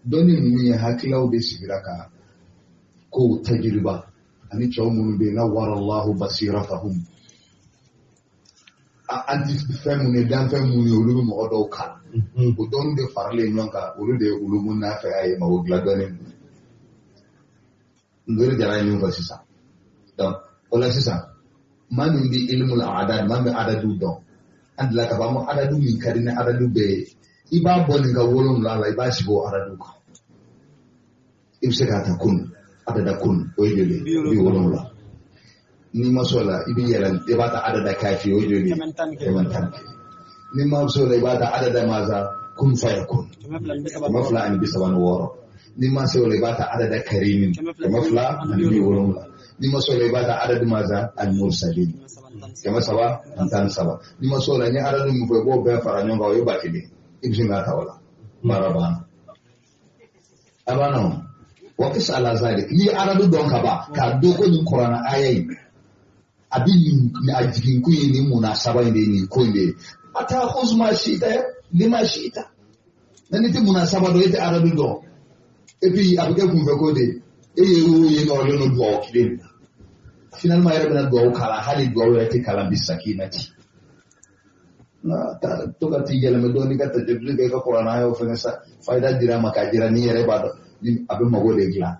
doni ni hakilaw be sibiraka ko tajriba ani chawmunu be nawara Allah basiratahum anti femu ne dan femu ne olu mo do kan ko don de farle nyonka olu de ulu munna fa ay ma wogla donen ngere jara ñu fa sisa donc wala sisa man bi ilmul a'dad man bi adadu don andla ka ba mo adadu min kadina adadu be iba bon nga wolum la iba sibo adadu ko ibsaka kun adada kun oyele bi wolum la ni masola ibi yalan ibata adada kafi oyele kemantan ni masola ibata adada maza kun fayakun mafla an bi saban woro ni masola ibata adada karimin mafla an bi wolum la ni masola ibata adada maza al mursalin kama sawa antan sawa ni masola ni adadu mu bo be faranyo ga yo bakide ibsinga tawala marabana abano wakis ala zalik ni adadu don ka ba ka doko ni qur'ana ayayi abin ni ajigin ku ni munasaba ne ni ko ne atakhuz ma shi'ta lima shi'ta nani ti munasaba do ite arabi do et puis après qu'on veut coder et il no le no do kilin finalement il y a do kala hali do ya ti kala bisakinati na ta to ka ti yele me do ni ka ta jibli ka qur'an ayo fa sa faida dira maka dira ni yere ba do abe mago de gla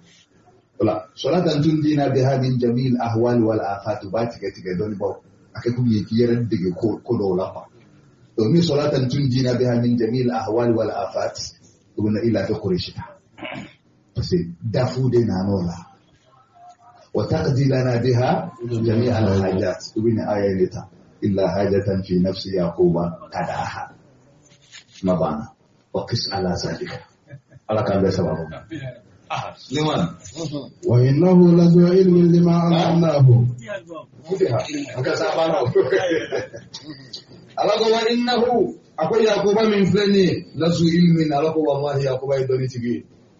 wala salatan tundina biha min jamil ahwal wal afat ba ti ka do ni ba ake ku yi yere de ko do la ba to ni salatan tundina biha min jamil ahwal wal afat ibn ila ta qurayshita sai dafu de na nola wa taqdi lana biha jami' al hajat ibn ayata illa hajatan fi nafsi yaquba qadaha mabana wa qis ala zalika ala kan sababu liman wa innahu la zu ilmin lima allamnahu aka sabana ala wa innahu akwai yaquba min fulani la zu ilmin ala ko wallahi yaquba idoni tigi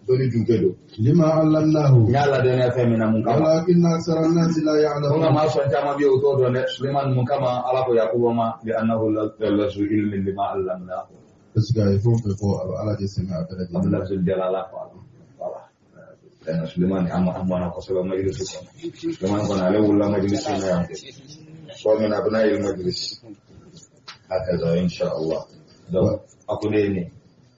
doni dunkedo lima allamnahu nyala de na femina mun kama walakin aksara an-nas la ya'lamun kuma ma son jama bi oto do ne Suleiman mun kama ala ko yaquba ma bi annahu la zu ilmin lima allamnahu Parce il faut ala de sema après de Allah zul jalala wala dan Suleiman amma ko sala majlis ko Suleiman ko na le wala majlis na ya so min abna il majlis hakaza insha Allah do akune ni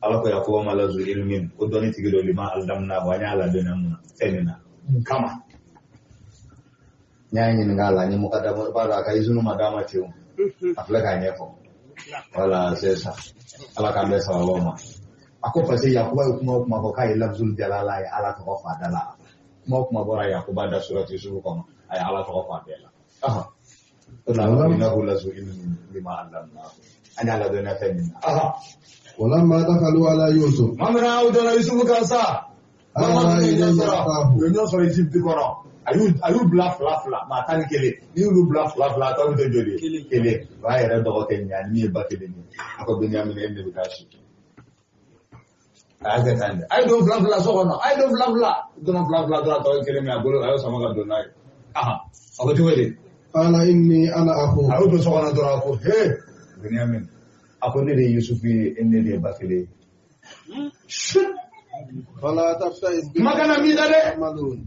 ala ko yakuba malazu ilmin ko doni tigido lima aldamna wa nyala dona mun femina kama nyanyi ngala ni mukadama bala kai zunu madama tiu afla ka nyefo wala sesa ala ka mbesa wama ako pase yakuba kuma ko kai lafzul jalala ya ala ko fadala kuma bora yakuba da surati suru ko ay ala ko fadala aha innahu lazu ilmin lima aldamna anyala dona femina aha ولما دخلوا على يوسف mamana awdana yusuf kansa mama ni nasara yo so Egypt kono ayu bluff la ma tan kele ni lu bluff la ta de jodi kele wa era do ko nyani ni ba kele ni ko Benjamin en de kashi aga tan I don't bluff la so kono I don't bluff la to kele mi agolo ayo sama ga do nai aha ko to wele قال إني أنا أخوك ayo to so kono do ko he Benjamin ako ne de Yusuf en de ba kele فلا تفتئس magana mi da de بالملون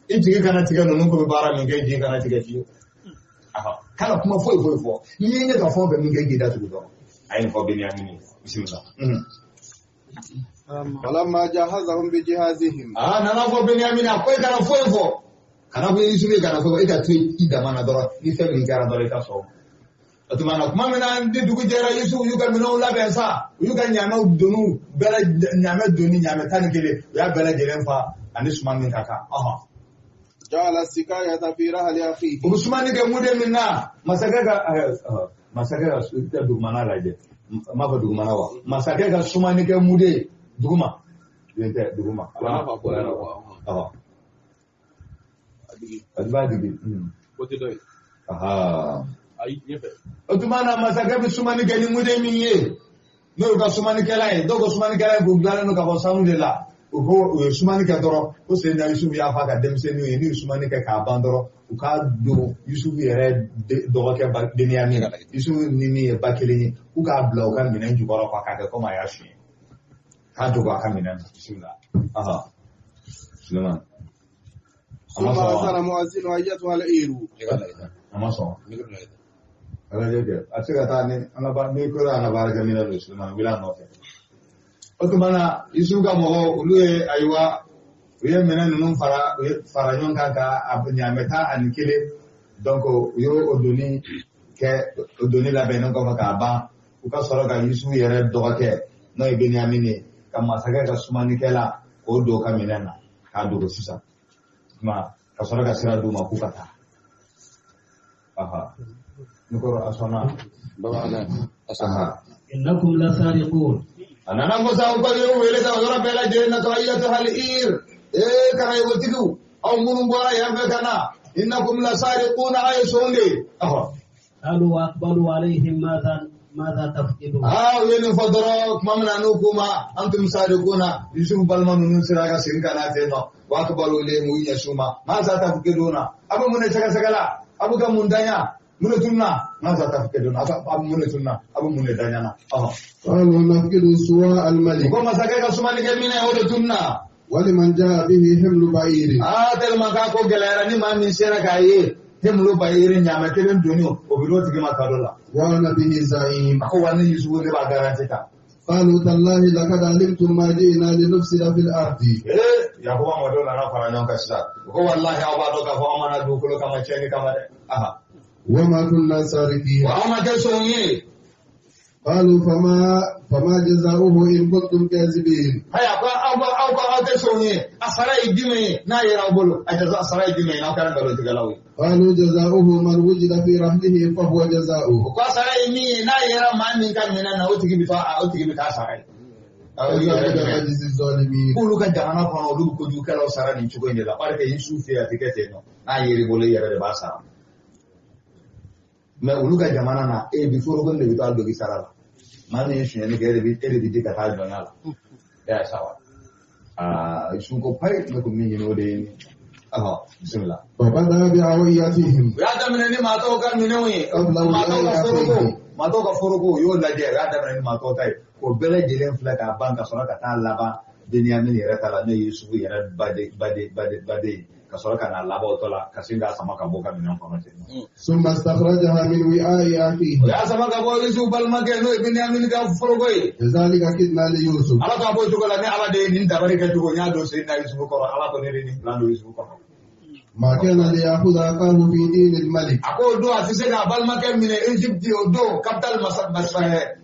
injigi kana tiga no ko bara min ga jingi kana tiga fiyo aha kana kuma foi ni ne da fo be min ga gida tu do ayin fo be ni amini bismillah فلما جهزهم بجهازهم nana fo be ni amini akwai kana foi kana be Yusuf kana fo ita tu ida mana doro ni fe min gara doro ka so atumana kuma mina ndi dugu jera Yusuf yuga mino la be sa yuga nyama donu bela nyama doni nyama tan kele ya bela jeren fa ani suman min kaka aha جعل السكاية في رحل أخيه Usmani ke mude minna masaka su ta dugmana laje mafa dugmana wa masaka ga sumani ke mude duguma yente duguma aha adibadi Kote doy aha Ay yefe otumana masaka bi sumani ke ni mude minye no ka sumani ke lai dogo sumani ke lai gugdala no ka ko samu de la ko sumani ke doro ko se na Yusuf ya fa ka demse ni sumani ke ka bandoro u ka do Yusuf yere do ke ba Benyamin Yusuf ni ba kelini u ka bla u ka minan jubara kwa ka ko ma ya shi ka do ka minan bismillah aha Suleiman ثم أرسل مؤذن أيتها العير amma so ala de atira ta ni ana ba ni ko ana ba ga mina do Suleiman bila no te otumana Yusuf ga mo uluye aywa uye mena nunun fara nyon kaka abunya meta anikele donc yo odoni la benon ko ka ba u ka soro ga Yusuf yere do ke no e Benyamin ka masaga ga sumani kela o do ka menana ka do sisa ma ka soro ga sira do ma ku kata aha nukoro asona baba ala aha إنكم لسارقون anana ngosa ko yo wele ta ora bela je na to ayatu hal ir kana yo tidu aw munum bora yambe kana innakum la sariquna ay sonde aha قالوا وأقبلوا عليهم ماذا تفقدون yene fadara mamna nukuma antum sariquna yusuf balmanu nun siraga singana teno waqbalu le mu yasuma ma za tafqiduna abu mun saka sagala abu ga mundanya mun tunna na za ta fike don aka mun tunna abu mun danyana قالوا نفقد سواء الملك ko masaka ka suma ni gemina o tunna ولمن جاء به حمل بعير tel maka ko gelera ni ma min sera kaye hemlo bayirin nyama telen dunio o bido tigi makadola وأنا به زعيم ako wani yusu ne ba garanti ta قالوا تالله لقد علمتم ما جئنا لنفسد في الأرض ya ko ma do na fara nyon ka sisa ko wallahi aba do ka fo amana do ko kama cheni kama de وما كنا سارقين wa ama ke sonye قالوا فما جزاؤه إن كنتم كاذبين haya ko aba ke sonye asara idime na yera bolo ajaza asara idime na kan galo tigalawi قالوا جزاؤه من وجد في رحله فهو جزاؤه ko asara imi na yera man min kan mina na otigi bi fa otigi bi ka asara عجز الظالمين kulu ka jamana kono olu ko ju kala sara ni chugo ndela barke yisu fe atikete no na yeri bolo yera de basa me ulu ka jamana na before gon de vital do gi sara mani yisu ne ke de ka ta do nyala ya sawa isu ko pai me ko mi no de bismillah فبدأ بأوياتهم ya da mene ni mato kan mene wi mato ka forogo yo la de ya da mene mato tai ko bele jelen flaka banka sora ka ta laba Benyamin yɛrɛ ta la ne Yusufu yɛrɛ bade ka sɔrɔ ka na laban tɔ la ka sin k'a sama ka bɔ ka minɛn kɔnɔ ten. ثم استخرجها من وعاء أخيه o y'a sama ka bɔ Yusufu balimakɛ n'o ye Benyamin ka foroko ye. كذلك كدنا ليوسف Ala k'a bɔ cogo la ni Ala de ye nin dabali kɛ cogo n y'a don sen na Yusufu kɔrɔ Ala ko ne de nin filan don Yusufu kɔrɔ. ما كان ليأخذ أخاه في دين الملك a ko o don a tɛ se k'a balimakɛ minɛ Egypte o don capital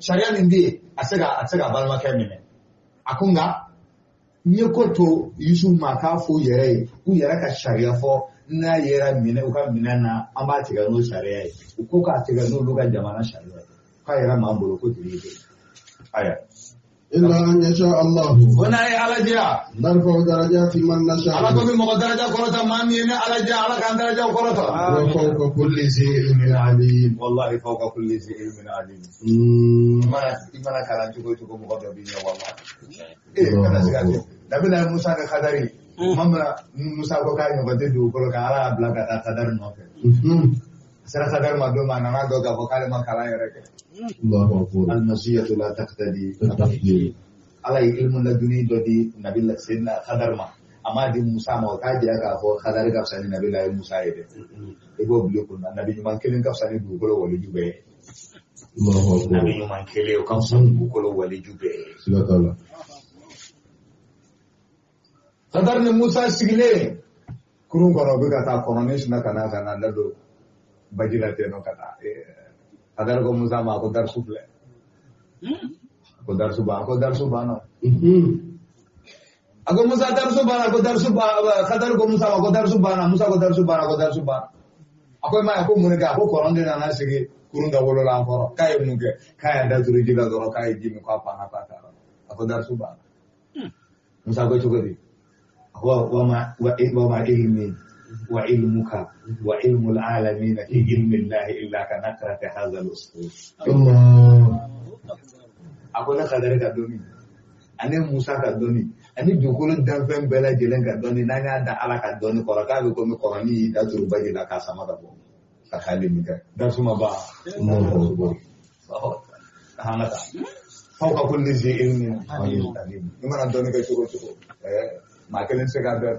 sariya min bɛ yen a tɛ se k'a balimakɛ minɛ a ko nka n ye ko to Yusufu ma k'a fɔ u yɛrɛ ye k'u yɛrɛ ka sariya fɔ n'a yɛrɛ minɛ u ka minɛ na an b'a tigɛ n'o sariya ye u ko k'a tigɛ n'olu ka jamana sariya ye k'a yɛrɛ m'an bolo ko tigi ye aya. إلا أن يشاء الله o n'a ye Ala diya نرفع درجات من نشاء Ala ko bɛ mɔgɔ daraja kɔrɔta maa min ye ne Ala diya Ala k'an daraja kɔrɔta. وفوق كل ذي علم عليم wallahi fawqa kulli zi ilmin alim. I mana kalan cogo cogo mɔgɔ dɔ b'i ɲɛ wallahi. Kana siga ten. Nabila Musa ka kadari. Mamana Musa ko k'a ɲɔgɔn tɛ dugukolo kan Ala y'a bila ka taa kadari nɔfɛ. A sera kadari ma don min a nana dɔn k'a fɔ k'ale ma kalan yɛrɛ kɛ. الله أكبر Al-masiyatu la taqtadi. Ala ye ilmu laduni dɔ di Nabila Sayyidina Khadar ma. A m'a di Musa ma o t'a jira k'a fɔ Khadari ka fisa ni Nabila ye Musa ye dɛ. I b'o bila i kunna Nabi ɲuman kelen ka fisa ni dugukolo waliju bɛɛ ye. الله أكبر Nabi ɲuman kelen o ka fisa ni dugukolo waliju bɛɛ ye. سبحان الله Khadar ni Musa sigilen kurun kɔnɔ u bɛ ka taa kɔnɔ ne sinna ka na da don baji la ten nɔ ka taa. Khadar ko Musa ma ko darsu filɛ. Ko darsu banna. A ko Musa darsu banna Khadar ko Musa ma ko darsu banna Musa ko darsu banna. A ko ma ko mun kɛ a ko kɔrɔ de nana sigi kurun ka wolo la an kɔrɔ k'a ye mun kɛ k'a ye daturu ji la dɔrɔn k'a ye ji min k'a panna k'a taara. A ko darsu banna. Musa ko cogo di? وما علمي وعلمك وعلم العالمين في علم الله إلا كنكرة هذا الأسطول. الله أقول لك هذا كدوني أنا موسى كدوني أنا دخول دفن بلا جلن كدوني نانا دا على كدوني كوركا بكم كوراني دا تروبا جلا كاسما دبو كخالي ميكا دا سما با الله أحمد فوق كل ذي علم عليم لمن أدوني كشوكو شوكو ما كلن سكابر.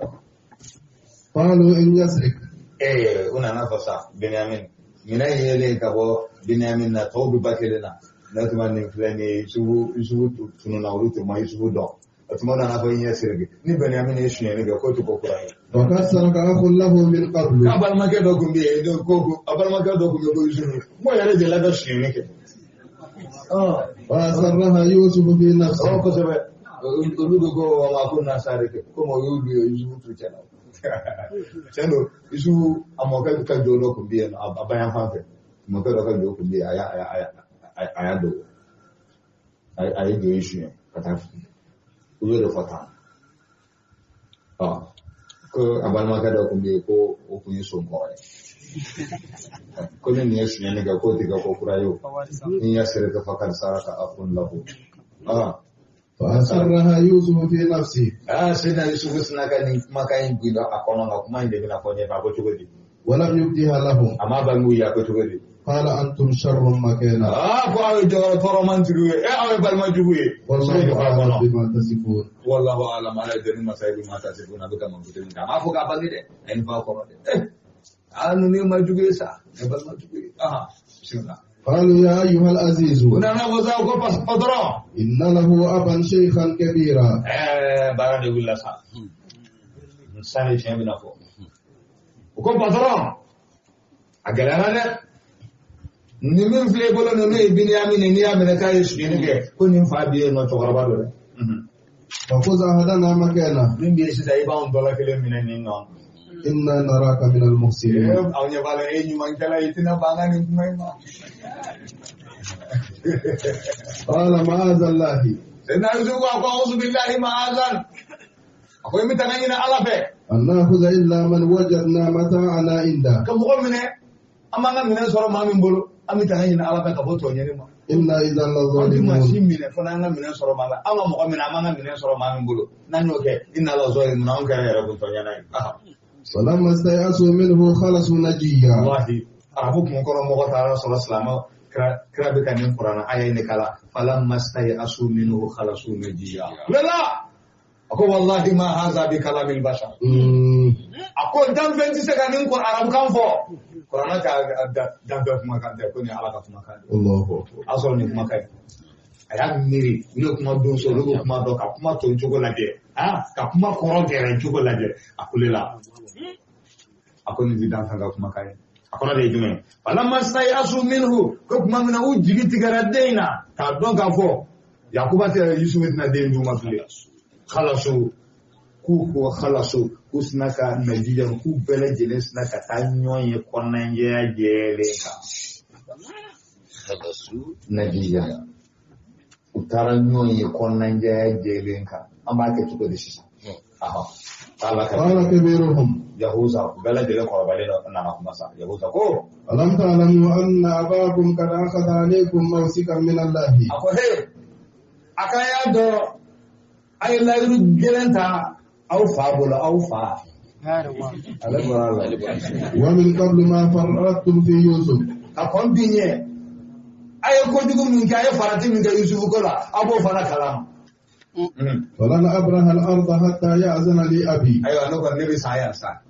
قالوا إن يسرق una nafasa Benyamin mina yele ka bo Benyamin na tawbi bakelena na tuma ni flani subu tununa urutu ma subu do atuma na fa yin sirge ni Benyamin ne shi ne ga ko to ko kurai وقد سرق أخ له من قبل abal ma ke do gumbi do ko abal ma ke do gumbi ko yusuru mo yare de la do shi ne ke وأسرها يوسف في نفسه ko sebe ulu go ma ko na sare ke ko mo yudu yusu tu chana chano isu amoka ka jolo ko bi na abayan fanfe mo ka do ka jolo ko bi aya do ay do isu kata uyo do fata ko abal ma ka do ko bi ko o ku yusu ko ko ni yesu ne ga ko tiga ko kurayo ni ya sere ka fakar saraka afun lahu فأسرها يوسف في نفسه سيدنا يوسف سنكا مكاين بيدا أكونا نكما يدبنا فوني فاكو تشوكدي ولم يبدها لهم أما بانغو يا كو تشوكدي قال أنتم شر مكانا ko awe jawara toro man juwe awe balma juwe والله أعلم بما تصفون wallahu alam ala deni masai bi mata se buna buka man gudin da ma fuka bangi de en fa ko de anu ni ma juwe sa e balma juwe bismillah قالوا يا أيها العزيز una na goza ko pas padro إن له أبا شيخا كبيرا bara de willa sa sare chembi na ko ko padro agalana de ni min fle bolo no ne Binyamin ni ya mena kai shi ne ke ko nin fa biye no to garba do فخذ أحدنا مكانه min biye shi dai ba on dola kele min ni no إنا نراك من المحسنين awnya bala e ni man kala itina banga ni mai ma قال معاذ الله sai na yuzu ko a'udhu billahi ma'azan akwai mutanen ina alafe أن نأخذ إلا من وجدنا متاعنا عنده ka mo mine amanga mine soro ma min bolo amita ina alafe ka boto nyeni ma إنا إذا odi ma لظالمون shimine fona nga mine soro ma ama mo mine amanga mine soro ma min bolo nanyo ke inna la zalimun on kare ra ko to nyana فلما استيأسوا منه خلصوا نجيا wallahi arabu kuma kono mo ta ra sallallahu kra be kanin qur'ana aya ne kala falamma asu minhu khalasu najiya la ako wallahi ma hadha bi kalamil bashar ako dan 20 sekanin qur'an kan fo qur'ana ka da kuma kan da ko ni ala ka kuma kan الله أكبر asol ni kuma kai aya miri ni kuma don so lo kuma do ka kuma to jogo lade ka kuma koro gere jogo lade akulela ako ni didan kan kuma kai akona de jume falamma asu minhu ko kuma mina u jigi tigara deina ka don ka fo yakuba te yusuf na de nduma fule khalasu ku khalasu kusnaka najiyan ku bele jenes na ka tanyoye konanje ya jele ka khalasu najiyan utara nyoye konanje ya jele ka amba ke tuko de sisa قال كبيرهم yahuza bele jele ko bale na na kuma sa yahuza ko ألم تعلموا أن أباكم قد أخذ عليكم موثقا من الله ako he akaya do ay layru gelenta aw fa bolo aw fa ومن قبل ما فرطتم في يوسف akon binye ay ko dugum min kay farati min kay yusuf ko la abo fara kalam فلن أبرح الأرض حتى يأذن لي أبي ayo no ko nebi saya sa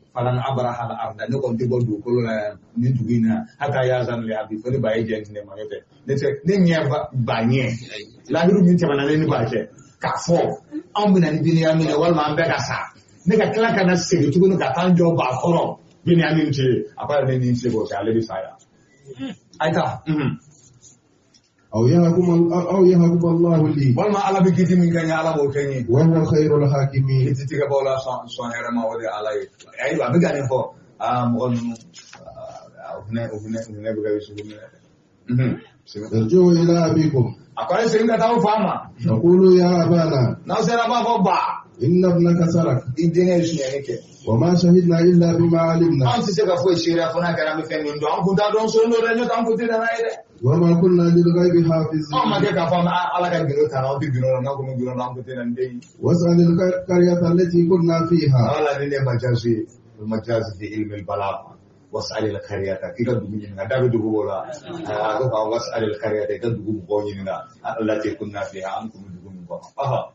falan abraha al arda no ko tibo du ko la ni dugina hata ya zan li abi ko ni baye je ne ma yote ne te ni nya ba nye la hiru min tabana ni ba je ka fo an bina ni Binyamin wal ma be ka sa ne ka kala kana se tu ko ka tan jo ba koro Binyamin je apa ni se ko ka le bi saya aita أو يهب الله لي wal ma ala bi kiti min kanya ala bo kenyi وهو خير الحاكمين kiti tiga bola son era ma wode ala ay ba biga ni fo on ne biga yusu ne ارجعوا إلى أبيكم akwai sai ga tawo fama فقولوا يا أبانا na sai ba fo ba إن ابنك سرق idine shi ne ke وما شهدنا إلا بما علمنا an si se ka fo shira fona gara mi fen ndo an kunta don so ndo renyo tan kunti da na ide وما كنا للغيب on ma حافظين ke ka fama ala ka gino tan on ti gino na ko mi gino na kunti na ndei واسأل القرية التي كنا فيها ala ni ne majazi fi ilmi al balagha was'al al qaryata kika dugu ni na dabe dugu bola ko ka was'al al qaryata kika dugu bo ni na allati kunna fiha an kum dugu bo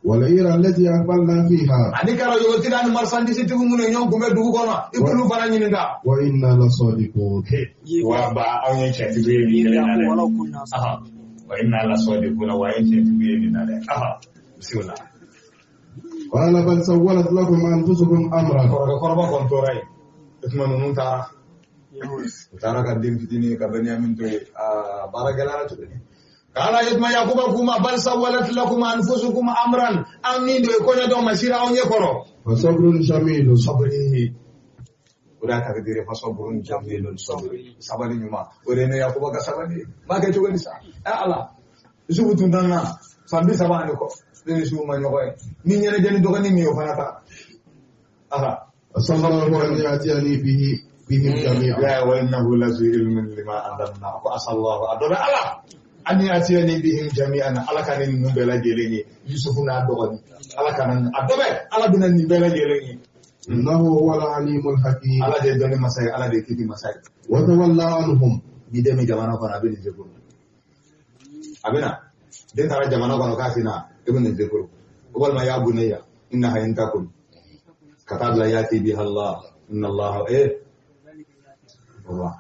والعير التي أقبلنا فيها ani kala yo tidan marsandisi dugu mun nyon kumbe dugu kono ikulu fara ni nga وإنا لصادقون wa ba awon che ti be ni na wa inna la sadiquna wa in che ti be ni na bismillah قال بل سولت لكم أنفسكم أمرا korba kontorai itmanu nun tara ka dim fitini ka Binyamin to baragala to ne kala yitma yakuba kuma bal sawalat lakum anfusukum amran anni do ko ne do masira on yekoro فصبر جميل sabri udah ka dire fa sabrun jamilun sabri sabari nyuma ore ne yakuba ka sabari ma ke to ni sa ala isubutun danna sambi sabani ko ni su ma nyoko ni nyene jeni do ni mi o fanata صلى الله أن يأتيني بهم جميعا لا وإنه لذو علم لما علمنا وأسأل الله أدرى الله أن يأتيني بهم جميعا على كان نبلا جلني يوسف نادوني على كان أدرى على بنا نبلا جلني إنه هو العليم الحكيم على ده دني مسائل على ده كذي مسائل وتولى عنهم bidemi jamana kono abin zekuru abina den tara jamana kono kasina ibn zekuru wal ma ya bunayya innaha yantakum katab la yati biha Allah inna Allah Allah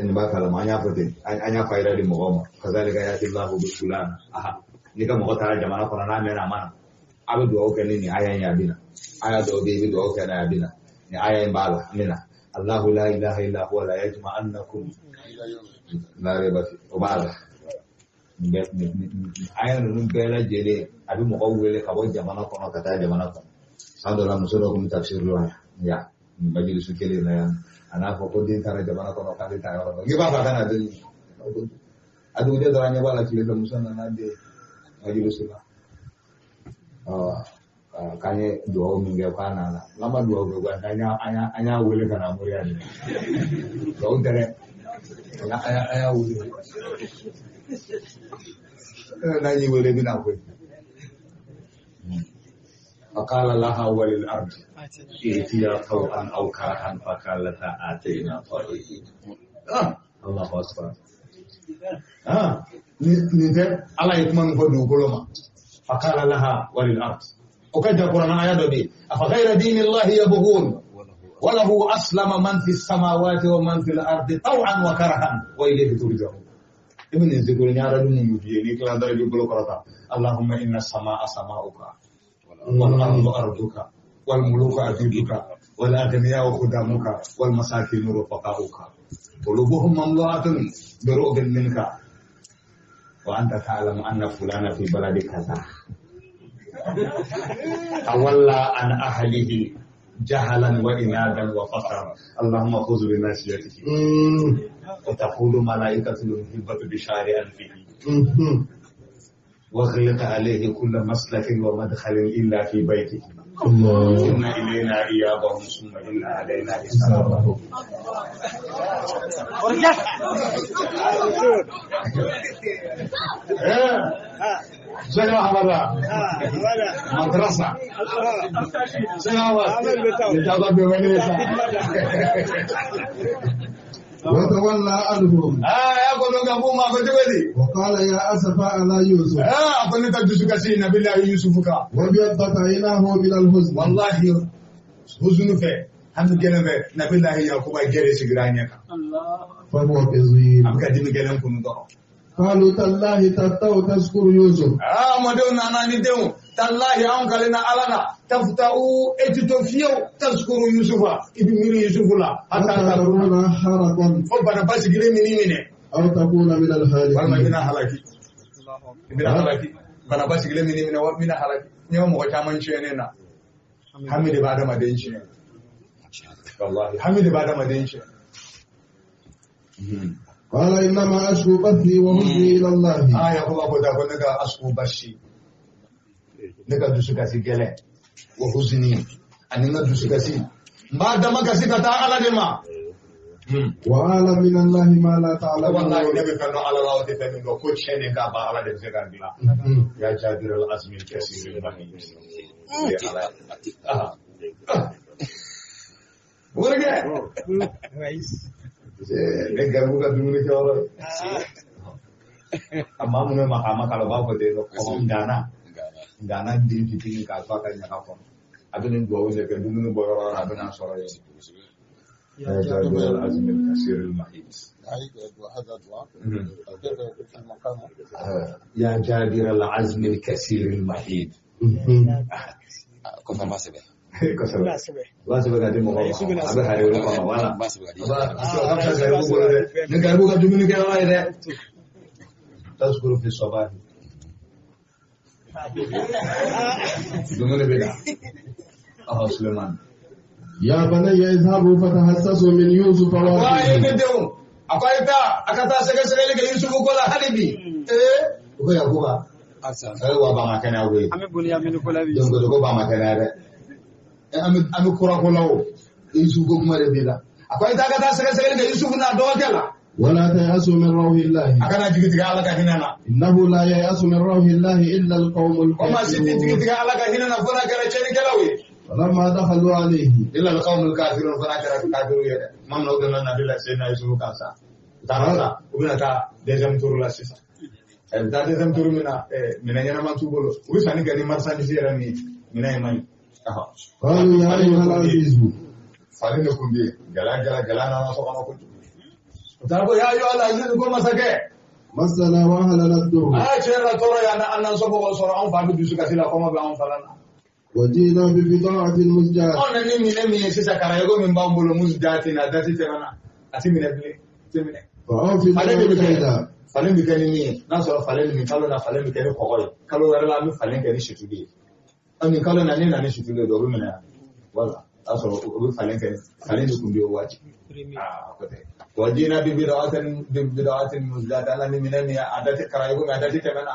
in ba kala ma nya fate anya faira di mo kazalika yati Allah bi fulan aha ni ka mo tara jamana kono na mena mana abu do o ni aya ya bina aya do be do o kana bina ni aya mbala mina Allah la ilaha illa huwa la yajma'annakum la rayba fi ubala aya no bela jele abi mo wele ka bo jamana kono kata jamana kono sando la musoro kum tafsir lo ya majlis kele na ana ko ko din tara jamana kono ka din tara ro giba ba kana din adu de doranya bala kile do musana na de majlis la kanye dua minggu kana lama dua minggu anya wele kana mulia ni kau tere anya wele nani wele bina ko akala laha walil ard ihtiya taw'an aw karahan fakalata atina tariqi Allahu akbar ni de ala ikman ko du koloma fakala laha walil ard وكذا القرآن آيات دي أفغير دين الله يبغون وله أسلم من في السماوات ومن في الأرض طوعا وكرها وإليه ترجعون ابن الزكور نيارا دون يبيني كلا دار يقول قرطا اللهم إن السماء سماؤك والأرض أرضك والملوك عبيدك والأغنياء خدامك والمساكين رفقاؤك قلوبهم مملوءة برؤب منك وأنت تعلم أن فلان في بلد كذا تولى عن أهله جهلا وإنادا وفقرا اللهم خذ بناسيته وتقول ملائكة المحبة بشار أنفه واغلق عليه كل مسلك ومدخل إلا في بيته إن إلينا إيابهم ثم إن علينا حسابهم سلام حمدا مدرسة سلام نجابة بمنيسة وتولى عنهم يقول لك أبو ما فتولي وقال يا أسفا على يوسف أفنى تجسك سينا بالله يوسفك وبيضت عيناه من الحزن والله حزن فيه هم جنب نبي الله يعقوب جري سجرانيك فهو كظيم أم كديم جنب كنودا قالوا تالله تتو تذكر يوسف مدون أنا نديو تالله أم كلنا علنا تفتحوا اتتوفيو تذكر يوسف ابن يوسف لا حتى تكون حرقا فبنا بس جري مني أو تكون من الهالكين والله من هلاكي من هلاكي بنا بس جري مني من هلاكي يوم وكمان شيئنا حمد بعد ما دينشي والله حمد بعد ما دينشي قال إنما أشكو بثي وحزني إلى الله يا الله بدا بنجا أشكو بشي نجا دوسكاسي كله وحزني أننا دوسكاسي ما دام كاسي كتا على دما وعلى من الله ما لا تعلم والله نبي كانوا على الله تفهمين وكل شيء نجا على دم سكان بلا يا جابر العزم الكثير المهين ورجع Negara bukan dulu ni orang. Amma mune makama kalau bawa pada kolom dana di tinggi kaca kayaknya kapon. Ada ni dua orang yang dulu ni bawa orang ada nak soal ini. Ya jadi azmin kasir mahid. Ya jadi azmin kasir mahid. Konfirmasi be. Wah sebenarnya mau ngomong, abah hari ini kalau malam, negara bukan cuma negara lain deh. Terus guru filsafat, cuma lebih dah. Sulaiman. Ya bani ya izhabu fatahassasu min Yusuf wa wah ini dia. Apa itu? Akata sekali ke Yusuf kola halibi. Kau ya gua. Wah bang makan aku. Ame Bunyamin kola bi. Jangan kau bang makan ada. Ami kura kulawo Yusuf ko kuma da bila akwai ta kata saka da Yusuf na do kala wala ta'asu min rawhillahi akana jigi tiga Allah ka hinana innahu la ya'asu min rawhillahi illa alqawmul kuma sitin jigi tiga Allah ka hinana fona kara cheni kalawi falamma dakhalu alayhi illa alqawmul kafirun fona kara kafiru ya mam no dana nabila sayna Yusuf kansa Tarasa ubina ta deuxième tour la sisa ta deuxième tour mina nyana man tubolo ubi sani gani marchandise era ni mina yemani قالوا يا أيها العزيز fale ne kumbi gala na so kama kuntu tabo ya yo ala aziz ko masake مسنا وأهلنا الضر chera tora ya na annan so ko so an fa bi suka sila ko ma ba an falana وجينا ببضاعة مزجاة ona ni mine sisa karayo min ba mbolo musdati na dati temana ati mine bile temine فأوفي لنا الكيل falen bi kani ni na so falen mi kalo na falen mi kani ko kalo wala la mi falen kani shitudi ani kalo na ni shitudi do bi mina wala aso obi falen ni kumbi o waji kote wajina bid'atin muzdata la min min adati karayo ga adati temana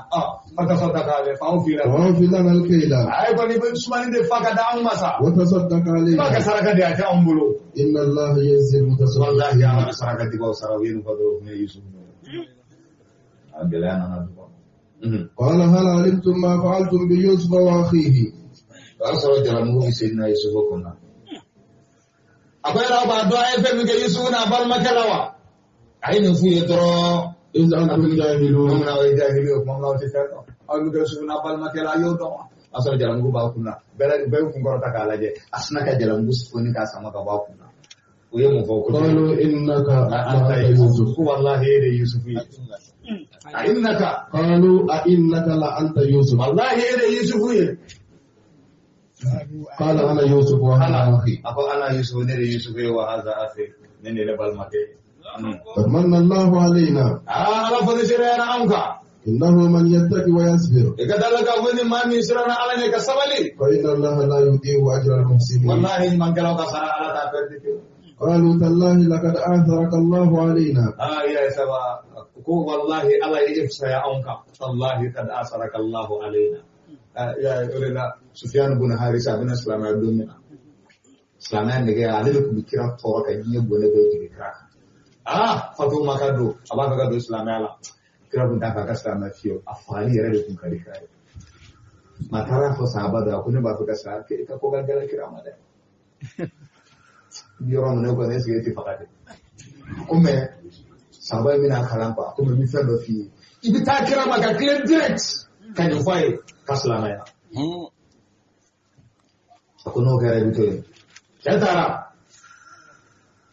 fatasaddaqa ale فأوفي لنا الكيل ay ko ni sumani de faga da masa وتصدق علينا faga saraka de ata umbulo إن الله يجزي wallahi ya المتصدقين saraka di ko sarawin ko do ne yusuf agelana na do قال هل علمتم ما فعلتم بيوسف وأخيه asoro jaramu sayyidina yusuf ko na akwai raba do ay fe mi ke yusuf na bar makalawa ay ne fu yetro إذ أنتم جاهلون na way jahili ko mom lawti feto alu do yusuf na bar makala yo do asoro jaramu ba kunna bela be ku ngoro takala je asna ka jaramu sufoni ka sama ka ba kunna uye mu fo ko قالوا إنك anta لأنت yusuf يوسف wallahi ere yusuf innaka قالوا أئنك لأنت يوسف wallahi ere yusuf قال أنا يوسف وهذا أخي ako ana yusuf ne ere yusuf wa hadha akhi ne le bal make قد من الله علينا ala fa sirana anka إنه من يتقي ويصبر ikadalaka wani mami sirana ala ne ka sabali فإن الله لا يضيع أجر المحسنين wallahi man kala ka sara ala ta perde قالوا تالله لقد آثرك الله علينا ya saba ko wallahi ala ifsa ya anka wallahi kad asaraka allah alaina ya urela sufyan ibn harisa bin salama domina salama ne ga ale ku bikira to ka giye gone be kira fatu makado abaka ga do salama ala kira kun ta ka salama fiyo afali yare da kun kare kai matara fo sabada ku ne ba ku ka sa ke ka ko ga kira ma da yoro ne ko ne sai ti fakade kuma sabai mina kalampa kuma mi fendo fi ibi ta kira maka clear direct kan you find kaslama ya akono kare bito ya tara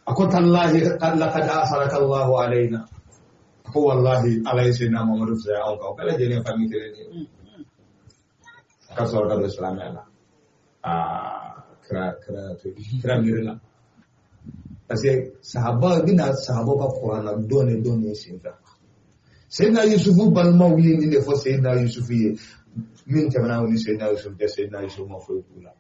akon tallahi laqad asaraka Allah alaina ko wallahi alayhi na Muhammadu sai au ka kala jene fami tere ne kasor ka islam ya kira mirina parce sahaba bina sahaba ka qur'ana done sinta sayyidina yusuf balmaw yi ni fo sayyidina yusuf yi min tamana woni sayyidina yusuf ma fo kula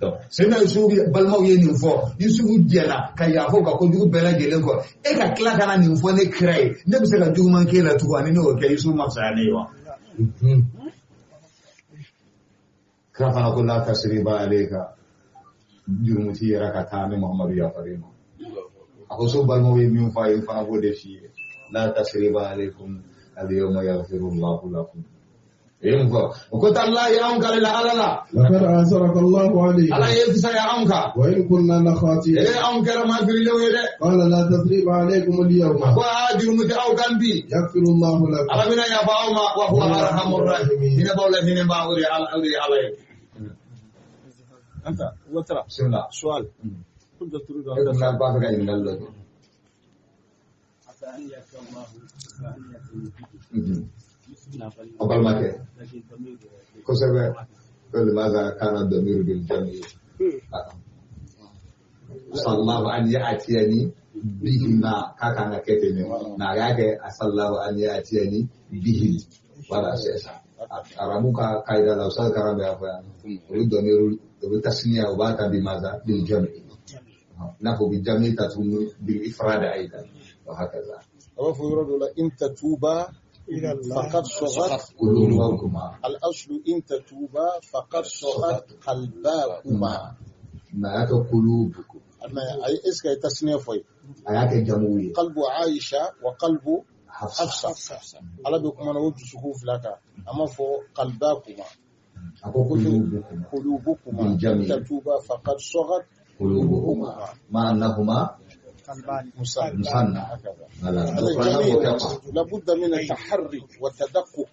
donc sayyidina yusuf balmaw yi ni fo yusuf jela ka ya fo ka ko dugu bela gelen ko e ka kila kana ni fo ne krai ne bi se ka dugu man kela tu ani no ke yusuf ma sa ne wa kafana kullu tasriba alayka jurumuti yara ka ta ne Muhammadu ya fare mu ako so balmo we mi fa yi fa go de fi la tasriba alaikum al-yawma yaghfiru Allahu lakum yemko ko talla ya on kala ala لقد آثرك الله علينا ala yefsa ya onka وإن كنا لخاطئين on kala ma fi lewe de قال لا تثريب عليكم اليوم ko jurumuti au gambi يغفر الله لكم ala mina ya fa ma wa huwa arhamur rahim ina bawla hinin ba uri ala أنت وترى bismillah سؤال كنت تريد أن ko تسأل na ba ga yin dallo حتى أن يأتي الله abal make لكن تميل ko sabe ko limaza kana damir bil jami sallallahu an ya'tiyani bihi ma kaka na kete ne na yake asallahu an ya'tiyani bihi wala sesa aramuka kaida la usal karamba ya fa ru damir ru tasniya wa bata bimaza bil jami nafu bil jami tatunu bil ifrad aidan wa hakaza أو يرد إن تتوبا فقد صغت qulubukuma الأصل إن تتوبا فقد صغت قلباكما ma yaka qulubukum أما أي إسكا تسنية فوي ayake jamuye قلب عائشة وقلب hafsa حفصة على بكم أنا وجه سكوف لك أما فو قلباكما ako qulubukuma قلوبكما بالجميع. إن تتوبا فقد صغت qulubuhuma ma annahuma مثنى لابد من التحري والتدقق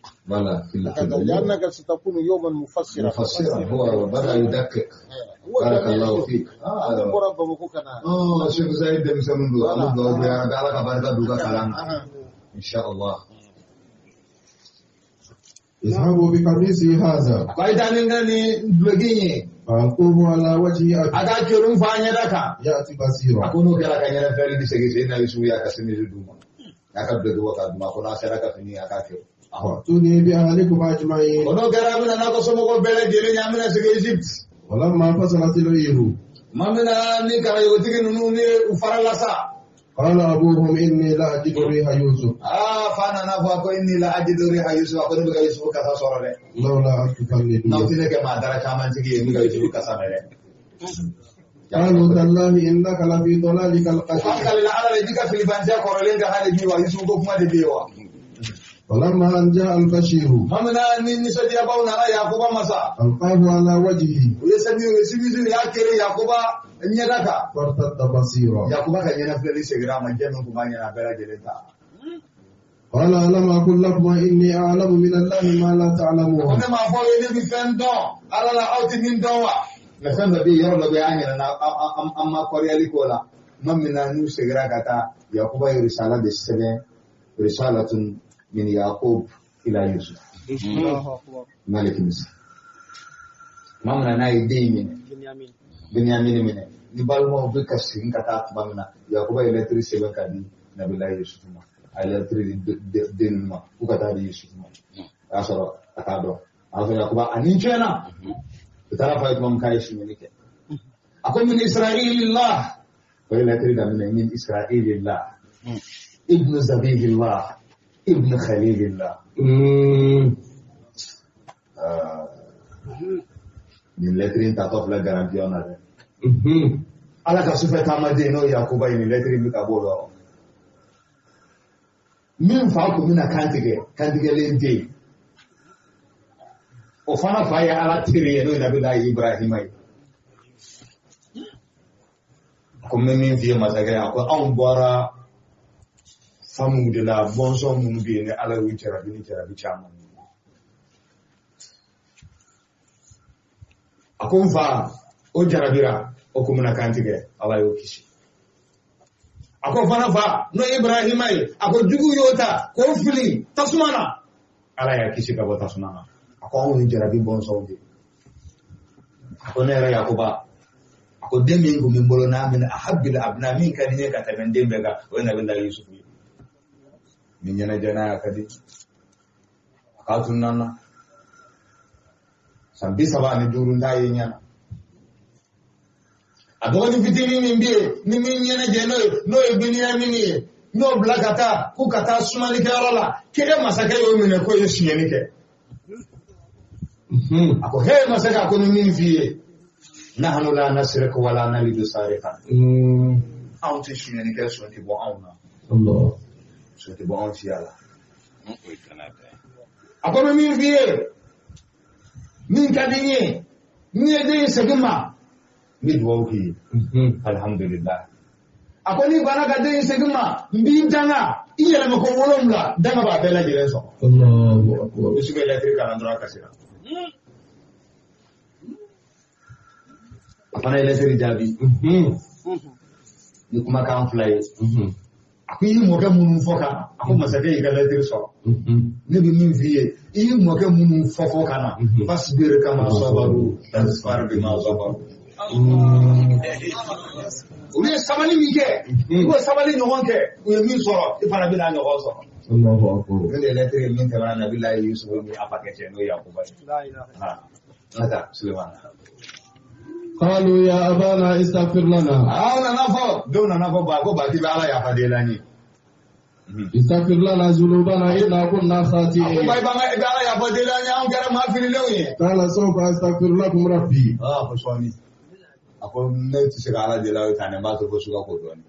في لأنك ستكون يوما مفسرا هو بدأ يدقق. بارك الله فيك. شيخ زايد ده مسمى إن شاء الله. اذهبوا بقميصي هذا فألقوه على وجهه يأتي بصيرا. وأتوني بأهلكم أجمعين. ولما فصلت العير قال أبوهم إني لا أجد ريح يوسف لولا أن تفندون. قالوا تالله إنك لفي ضلالك القديم. فلما أن جاء البشير ألقاه على وجهه فارتد بصيرا. قال ألم أقل لكم إني أعلم من الله ما لا تعلمون. من يعقوب إلى يوسف ملك مصر. ما من أنا يدين بنيامين منه نبال ما هو بكسرين كتاب بمنا يعقوب إلى تري سبعة كدي نبلا يوسف ما إلى تري دين ما وكتاب يوسف ما أسرع كتابه أسرع يعقوب أنيجنا بترى فايت ما مكايش منك أكون من إسرائيل الله وإلى تري دمنا من إسرائيل الله ابن زبيب الله ابن خليل الله. من letterin tatof la garantion na. Ala ka sufa tamade no Yakuba ni letterin bi kabolo. Min fa ko mina kantige lende. O fana fa ya ala tire no Nabi Ibrahim ai. Ko min fi masaga ko an bora famu de la bonso mun bi ne ala wi terabi chama akon fa o jarabira o kumuna kantige ala yo kishi akon fana fa no Ibrahim ai akon jugu yota ko fili tasmana ala ya kishi ka bota sunana akon on jarabi bonso bi akon era Yakuba akon demi ngumi mbolo na min ahabbil abna min kan ne ka tamen dembe ga wona bin da Yusuf min yana jana kadi akatun nana sambi saba ni durun da yin yana adoni fitini min biye ni min yana jeno no e Beniamini no blakata ku kata sumani ke rola kede masaka yo min ko yesiyeni ke ako he masaka ko min fiye nahnu la nasriku wala nalidu sariqan awte siyeni ke so ti bo awna Allah. C'était bon aussi là. Après min vie, min kadinye, ni ede segma, mi dwoki. Alhamdulillah. Après ni bana kadinye segma, mbintanga, iyela mako wolomla, danga ba bela jireso. Allahu akbar. Bisu bela tri kalandra kasira. Apana ile seri jabi. Ni kuma kan fly. Aku yi moke munu foka aku masake yi kala dirso ne bi min vie yi moke munu foka na fasbir kama sabaru tasfar bima sabaru uri sabali mike ko sabali nyonke o mi so ifana bi na nyo so Allahu akbar ne letre min kama na billahi Yusuf mi apakete no Yakuba la ilaha nada Sulaiman قالوا يا أبانا استغفر لنا. أنا نفو دون نفو باكو باتي بالا يا فديلاني. استغفر لنا ذنوبنا إنا كنا خاطئين. أكو باي بالا يا فديلاني أنا كرا ما في لوني. قال سوف أستغفر لكم ربي. خشوني. أكو نيت سكالا ديلاوي تاني ما تبغى سوكا كودوني.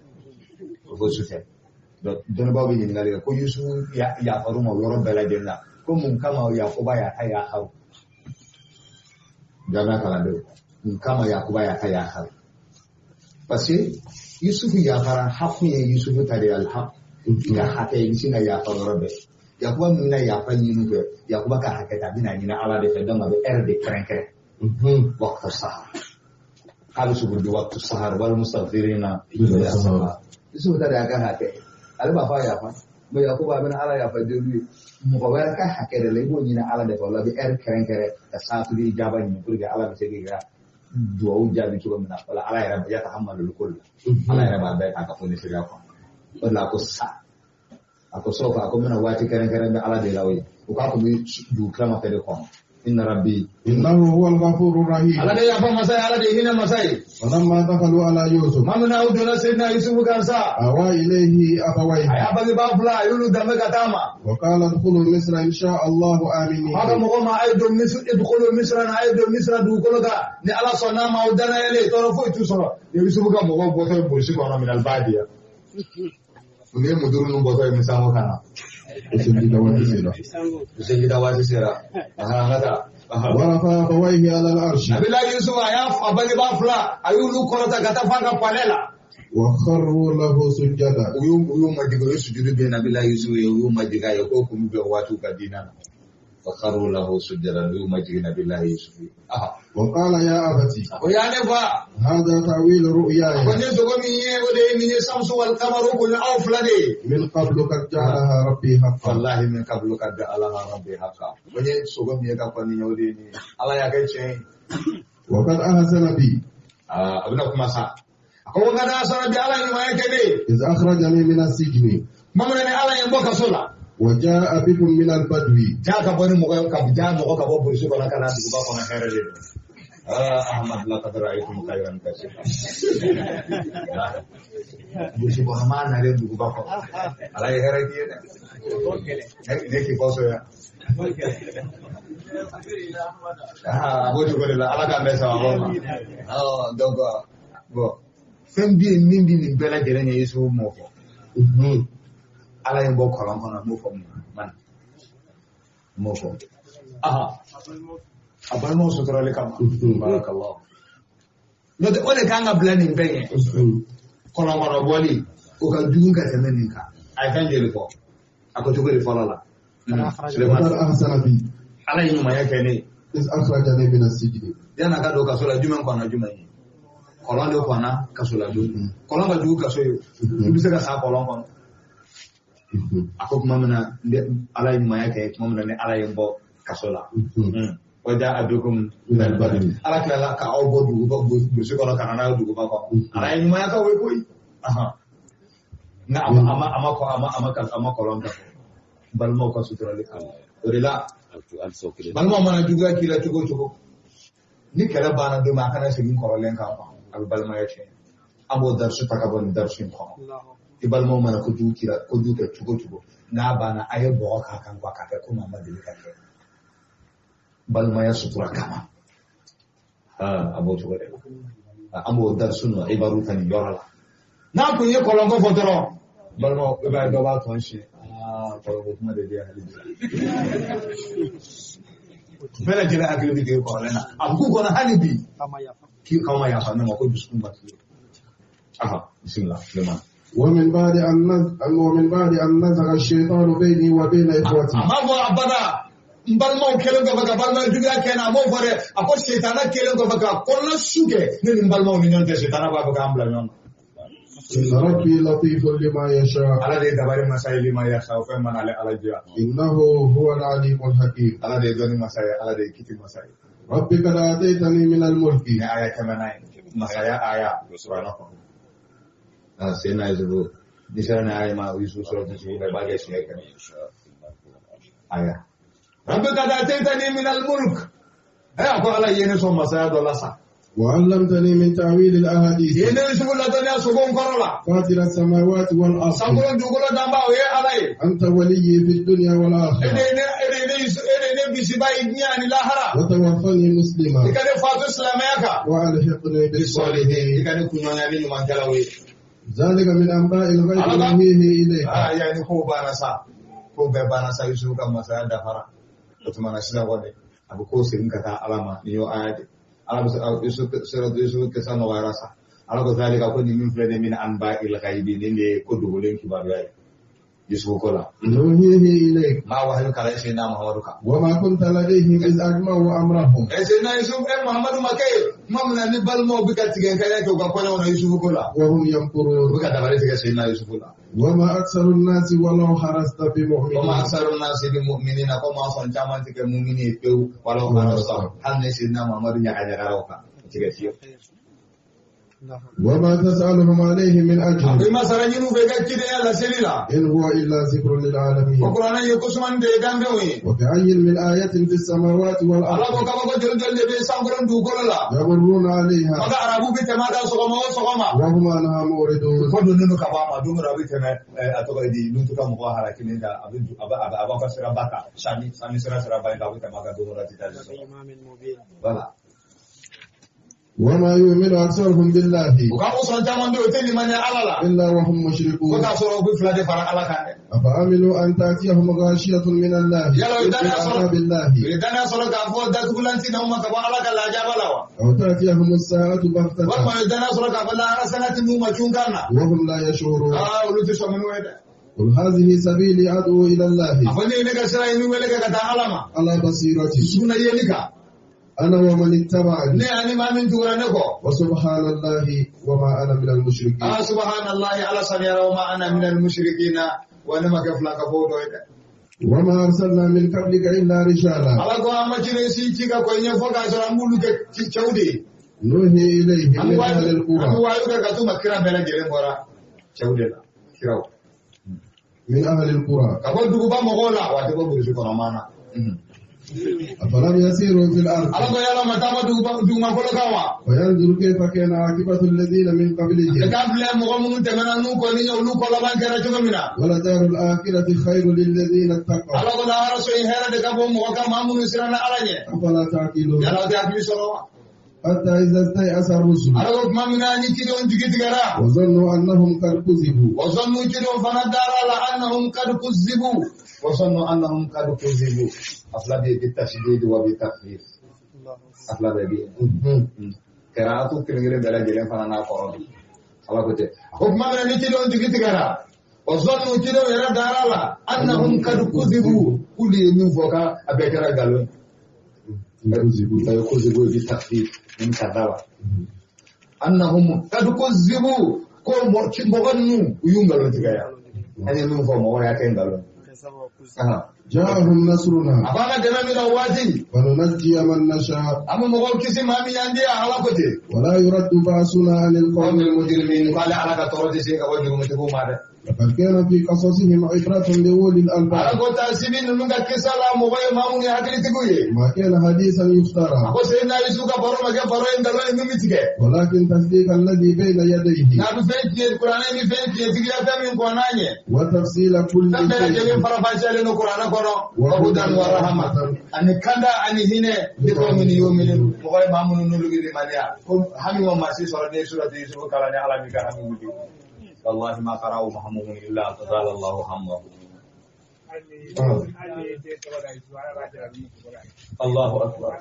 تبغى سوكا. دون بابي ينعلي كو يسوع يا فروما يورو بلا جنة. كو مكما يا كوبا يا كايا خاو. جانا كلاندو. Kama Yakuba ya kaya hal. Parce que Yusuf ya fara hakun ya Yusuf tare alhaq ya haka yin shi ya fara rabbe ya kuma mina ya fa yin ga ya kuma ka haka ta bina ni na ala da fadan ma er de krenkre waqt sahar kalu su burdu waqt sahar wal mustaghfirina ya sahar Yusuf tare ya ka haka alba fa ya fa mai ya kuma bin ala ya fa de lui mu ko wara ka haka da lebo ni na ala da fa la bi er krenkre da sa tu di jaban ni burga ala bi sai ga duwa jabi cogo min na wala ala yɛrɛ ya tahammalu kul ala yɛrɛ b'a bɛɛ k'a ka fɔ ni sira kɔnɔ o de la ko sa a ko sɔrɔ a ko n bɛna waati kɛrɛnkɛrɛn bɛ ala de la o ye o k'a kun bɛ dugu tilama fɛ de kɔnɔ inna rabbi innahu huwal ghafurur rahim ala de yafa masa ye ala de hinɛ masa ye falamma dakhalu ala yusuf ma min aw donna sayyidina yusuf kan sa awa ilayhi abawayhi a y'a bangebaa fila a y'olu danbe ka taa ma wa qala adkhulu misra insha Allahu aminin haka mɔgɔ ma a ye don idkhulu misra na a ye don misra dugukolo kan ni ala sɔnna ma o danayɛlen tɔɔrɔ foyi t'u sɔrɔ ni yusuf ka mɔgɔw bɔtɔ ye polisi kɔnɔ min albadiya u ye muduru ninnu bɔtɔ ye misango kana usengida waati sera ورفع أبويه على العرش nabila yusuf a y'a bangebaa fila a y'olu kɔrɔta ka taa f'a ka palais la وخروا له سجدا u y'u majigin u ye sujudu bɛ nabila yusuf ye u y'u majigin a ye ko kun bɛ waatiw ka diina na وخروا له سجدا u y'u majigin nabila yusuf ye وقال يا أبتي o y'a ne fa هذا تأويل ko رؤياي ne sogo min ye o de ye nin ye samsu wal kamaru ko ni aw fila de ye من قبل قد جعلها ربي حقا wallahi min kablu kad alaha rabbi haqa ko ne sogo min ye ka fɔ nin ye o de ye nin ye ala y'a kɛ tiɲɛ ye وقد أحسن بي a bɛna kuma sa a ko wa kada asara bi ala ɲuman ye kɛ ne إذ أخرجني من السجن mamuna ni ala ye n bɔ kaso la وجاء بكم من البدو ja ka bɔ ni mɔgɔ ka ja mɔgɔ ka bɔ burusi kɔnɔ ka na duguba kɔnɔ hɛrɛ de don ahmad laqad ra'aytum khayran kaseera burusi kɔnɔ maa nalen duguba kɔnɔ ala ye hɛrɛ k'i ye dɛ ne k'i kɔsɔ yan a b'o cogo de la ala k'an bɛɛ sababa ma donc bon fɛn bɛ yen min bɛ nin bɛɛ lajɛlen ye Yusufu m'o fɔ ala ye n bɔ kɔlɔn kɔnɔ m'o fɔ man m'o fɔ a balimaw suturali kama barakallahu n'o tɛ o de kan ka bila nin bɛɛ ɲɛ kɔlɔn kɔnɔ bɔli o ka jugu ka tɛmɛ nin kan a ye fɛn joli fɔ a ko cogo di fɔlɔ la وقد أحسن بي ala ye ɲumanya kɛ ne إذ أخرجني من السجن yan'a ka don kaso la jumɛn kɔnɔ jumɛn ye kɔlɔn de kɔnna kaso la don kɔlɔn ka jugu kaso ye i bɛ se ka sa kɔlɔn kɔnɔ a ko tuma min na ala ye ɲumanya kɛ tuma min na ni ala ye n bɔ kaso la o ja a dokum ala tilala ka aw bɔ duguba burusi kɔnɔ ka na n'a ye duguba kɔnɔ ala ye ɲumanya k'aw ye koyi nka a ma kɔlɔn ka fɔ balimaw ka suturali kama o de la balimaw mana juguya k'i la cogo o cogo ni kɛlɛ banna don min a kana segin kɔrɔlen kan a bɛ balimaya tiɲɛ an b'o darisu ta ka bɔ nin darisu in kɔnɔ i balimaw mana kojugu k'i la kojugu kɛ cogo o cogo n'a banna a ye bɔgɔ k'a kan k'a kɛ komi a ma deli ka kɛ balimaya sutura kama a b'o cogo de la an b'o darisu ninnu ibaru ta nin yɔrɔ la n'a kun ye kɔlɔnko fɔ dɔrɔn balimaw i b'a ye dɔ b'a tɔn siɲɛ kɔlɔnko kuma de bɛ yan hali bi bɛɛ lajɛlen hakili bɛ kɛ kɔrɔlen na a bɛ k'u kɔnɔ hali bi k'aw ma yafa ne ma ko dusukun ma tigɛ bisimila Suleman ومن بعد أن نزغ الشيطان بيني وبين إخوتي a ma fɔ abada n balimaw kelen kɔfɛ ka balima juguya kɛ na a m'o fɔ dɛ a ko sitana kelen kɔfɛ ka kɔnɔna su kɛ ne ni n balimaw ni ɲɔgɔn cɛ sitana b'a fɛ k'an bila ɲɔgɔn na إن ربي لطيف لما يشاء ala de ye dabali masa ye lima yasa o fɛn mana ale ala diya إنه هو العليم الحكيم ala de ye dɔnni masa ye ala de ye kiti masa ye رب قد آتيتني من الملك ni aya kɛmɛ n'a ye masaya aya kuranɛ kɔnɔ sen na Yusufu ni sera ni aya ma Yusufu sɔrɔ Yusufu la i b'a kɛ siɲɛ kɛmɛ aya rabbi qad ataytani min al-mulk a ko ala ye ne sɔn masaya dɔ la sa وعلمتني من تأويل الأحاديث ye ne Yusufu la dɔnniya sogon kɔrɔ la فاطر السماوات والأرض sankolon dugukolo danba o ye ala ye أنت ولي في الدنيا والآخرة ne bisiba ye diɲɛ ani lahara وتوفني مسلما i ka ne faatu silamɛya kan وألحقني بالصالحين i ka ne kunɲɔgɔnya ni ɲumankɛlaw ye ذلك من أنباء الغيب نوحيه إليك yani ko banna sa ko bɛɛ banna sa Yusufu ka masaya dafara o tuma na sisan kɔni a bɛ ko segin ka taa ala ma nin y'o aya de ala bɛ Yusufu kisa nɔgɔyara sa ala ko zalika ko ni min flene min anba il ghaibi ni ko dugulen kibaru ya Yusuf kola nuhihi ilayk ma wahyu kala sayna Muhammadu ka wa ma kunta ladayhim iz ajma'u amrahum sayna Yusuf Muhammadu makay mamna ni balmo bi ka tigen kala ko ko na Yusuf kola wa hum yamkurun buka da bare tigen sayna Yusuf kola wa ma aktharu an-nasi walau harasta bi wa mu'minin ma aktharu an-nasi bi mu'minina ko ma son jaman tigen mu'mini pe walau harasta hal ne sayna Muhammadu nya kanya karoka tigen tiyo وما تسألهم عليه من أجر بما سرنينو بيجا كده يلا سليلا إن هو إلا ذكر للعالمين وقرآن يقسمان بيجان بيوي وكأي من آية في السماوات الله والأرض كما قلت جل جل بيسامبرن دوكولا لا يمرون عليها ماذا عربو بتمادا سقما وهم عنها موردون فدو نينو كبا ما دوم رابي تما اتوكا دي نوتو كم هو حرا كني دا ابا فسرا باكا سامي سرا باي داوي تما كا دوم راتي تاج voilà وما يؤمن أكثرهم بالله وكانوا سنتامن دو تلي من على إلا وهم مشركون وكا سورو بفلا دي فرا على كان أفأمنوا أن تأتيهم غاشية من الله يلا يدنا عذاب الله يدنا سورو كافو دا كبلانتي نوما كبا على كلا جابلا أو تأتيهم الساعة بغتة وما يدنا سورو كافلا على سنه نوما چونكانا وهم لا يشعرون ولو تسمنوا هذا قل هذه سبيلي أدعو إلى الله afanye nega sira inu welega kata alama على بصيرة suna yenika أنا ومن اتبعني ne ani ma min turane ko وسبحان الله وما أنا من المشركين subhanallahi ala samira wa ma ana min al mushrikina wa nama kafla ka fodo ida وما أرسلنا من قبلك إلا رجالا ala ko amma cire si cika ko nye foga sara mbulu ke chawde نوحي إليه من أهل am القرى wayu ka tuma kira bela jere ngora chawde la kiraw من أهل القرى ka ko dugu ba mo gola wa te ko buru ko mana أفلم يسيروا في الأرض ala ko yala matama dugu ma ko kawa وينظروا كيف كان عاقبة الذين من قبلهم ka ble mo mun te mena nu ko ni lu ko la ban kera chumina ولدار الآخرة خير للذين اتقوا ala ko la haraso in hera de ka bo mo ka mamun sirana alanye أفلا تعقلون yala de akli solo حتى إذا استيأس الرسل ala ko mamina ni kido ndigi tigara وظنوا أنهم قد كذبوا وظنوا كده فنادر على أنهم قد كذبوا وظنوا أنهم قد كذبوا أصلا بالتشديد وبالتخفيف أصلا قراءة كلمة بلا جلين فنانا قرآن الله كده حكم من نكيد وندقي تقرأ وظنوا كده ينادر على أنهم قد كذبوا كل يوم فوقا أبكر قالوا كذبوا بالتخفيف من كذبوا أنهم قد كذبوا ko mogannu uyungalo tigaya ani min fo mo ya ken galo جاءهم نصرنا abana dana mina wati وننجي من نشاء amma mo kisi mami yandi ala kote ولا يرد بأسنا عن القوم qawmil mujrimin qala ala ka toroti se ka wajhu mutiku made لقد كان في قصصهم عبرة لأولي ala الألباب ko tasibin nunga kisala mo way mamuni hakili tiguye ما كان حديثا يفترى ako se na isuka baro mage baro endalo ngumi tige ولكن تصديق الذي بين يديه na du fenti qur'ana ni fenti tigiya tamin ko nanye وتفصيل كل tambe شيء jeli fara fajale no qur'ana kono wa hudan wa rahma ani kanda ani hine di ko min yominin mo way mamunu nulugi di mania ko hami wa masi sura de surati yusuf kala ni ala mi ka hami wudi wallahi ma qara'u mahmumun illa tazala allah hamdahu Allahu akbar